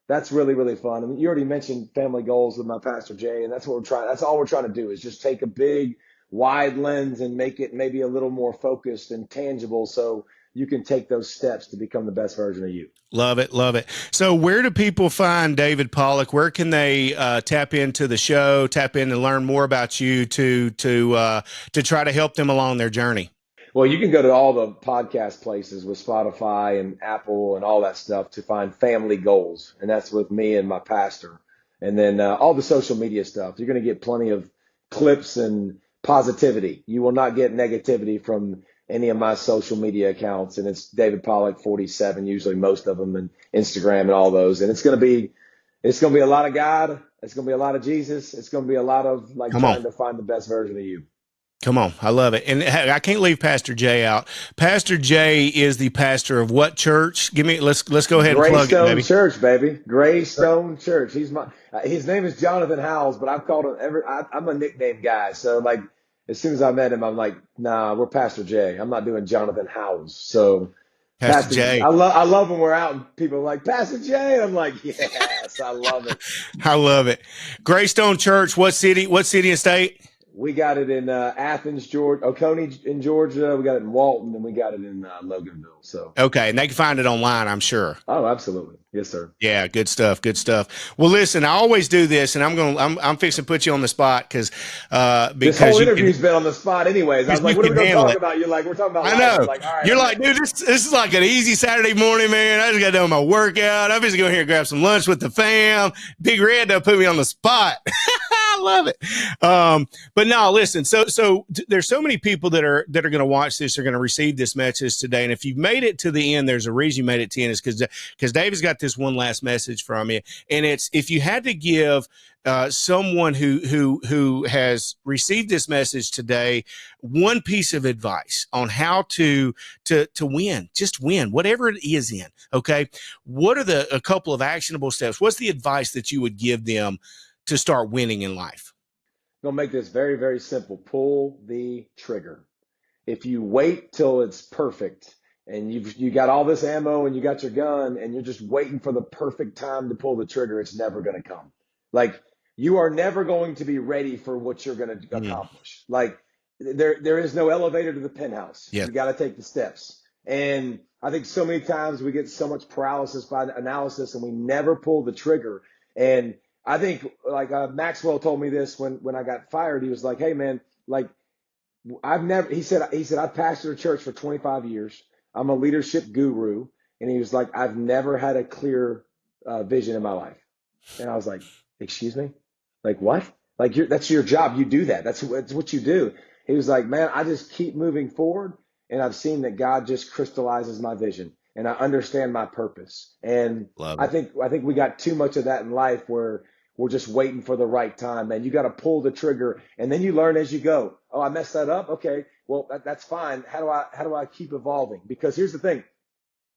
that's really, really fun. I mean, you already mentioned family goals with my pastor Jay, and that's all we're trying to do is just take a big, wide lens and make it maybe a little more focused and tangible so you can take those steps to become the best version of you. Love it. Love it. So where do people find David Pollack? Where can they tap into the show, tap in and learn more about you to try to help them along their journey? Well, you can go to all the podcast places with Spotify and Apple and all that stuff to find family goals. And that's with me and my pastor. And then all the social media stuff. You're going to get plenty of clips and positivity. You will not get negativity from any of my social media accounts. And it's David Pollack 47, usually most of them, and Instagram and all those. And it's going to be a lot of God. It's going to be a lot of Jesus. It's going to be a lot of trying to find the best version of you. Come on. I love it. And I can't leave Pastor Jay out. Pastor Jay is the pastor of what church? Let's go ahead and plug it, baby. Greystone Church, baby. Greystone Church. His name is Jonathan Howells, but I've called him I'm a nickname guy. So like as soon as I met him, I'm like, nah, we're Pastor Jay. I'm not doing Jonathan Howells. So Pastor Jay. I love when we're out and people are like, Pastor Jay. And I'm like, yes, I love it. I love it. Greystone Church, what city and state? We got it in Athens, Georgia, Oconee in Georgia. We got it in Walton, and we got it in Loganville. So okay, and they can find it online, I'm sure. Oh, absolutely, yes, sir. Yeah, good stuff, good stuff. Well, listen, I always do this, and I'm fixing to put you on the spot because this whole interview's been on the spot, anyways. I was like, what are we going to talk about? You're like, we're talking about. I know. Like, all right, you're like, dude, this is like an easy Saturday morning, man. I just got done my workout. I'm just going here and grab some lunch with the fam. Big Red done put me on the spot. I love it. But no, listen. So there's so many people that are going to watch this, are going to receive this message today. And if you've made it to the end, there's a reason you made it to the end. Is because David's got this one last message from you, and it's if you had to give someone who has received this message today one piece of advice on how to win, just win, whatever it is in. Okay, what are a couple of actionable steps? What's the advice that you would give them to start winning in life? I'm going to make this very, very simple. Pull the trigger. If you wait till it's perfect and you got all this ammo and you got your gun and you're just waiting for the perfect time to pull the trigger, it's never going to come. Like you are never going to be ready for what you're going to accomplish. Like there is no elevator to the penthouse. Yeah. You got to take the steps. And I think so many times we get so much paralysis by analysis and we never pull the trigger. And I think Maxwell told me this when I got fired. He was like, hey man, like he said, I've pastored a church for 25 years. I'm a leadership guru. And he was like, I've never had a clear vision in my life. And I was like, excuse me? Like what? Like that's your job. You do that. That's what you do. He was like, man, I just keep moving forward. And I've seen that God just crystallizes my vision and I understand my purpose. And I think we got too much of that in life where we're just waiting for the right time, man. You got to pull the trigger and then you learn as you go. Oh, I messed that up. Okay. Well, that's fine. How do I keep evolving? Because here's the thing.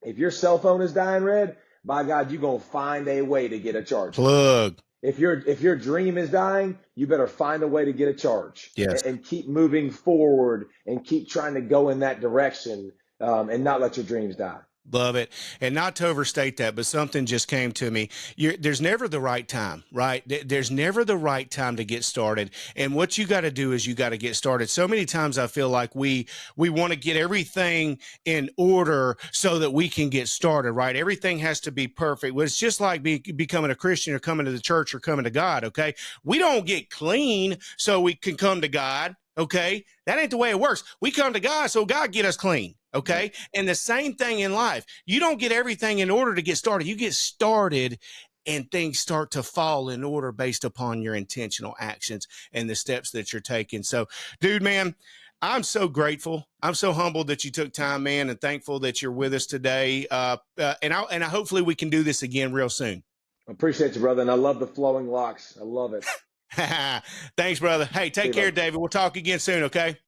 If your cell phone is dying red, by God, you're going to find a way to get a charge. Plug. If your dream is dying, you better find a way to get a charge. Yes. And keep moving forward and keep trying to go in that direction and not let your dreams die. Love it. And not to overstate that, but something just came to me. There's never the right time, right? There's never the right time to get started. And what you got to do is you got to get started. So many times I feel like we want to get everything in order so that we can get started, right? Everything has to be perfect. Well, it's just like becoming a Christian or coming to the church or coming to God, okay? We don't get clean so we can come to God, okay? That ain't the way it works. We come to God so God get us clean. Okay. And the same thing in life. You don't get everything in order to get started. You get started and things start to fall in order based upon your intentional actions and the steps that you're taking. So, dude, man, I'm so grateful. I'm so humbled that you took time, man, and thankful that you're with us today. And I hopefully we can do this again real soon. Appreciate you, brother. And I love the flowing locks. I love it. Thanks, brother. Hey, take care, David. We'll talk again soon. Okay.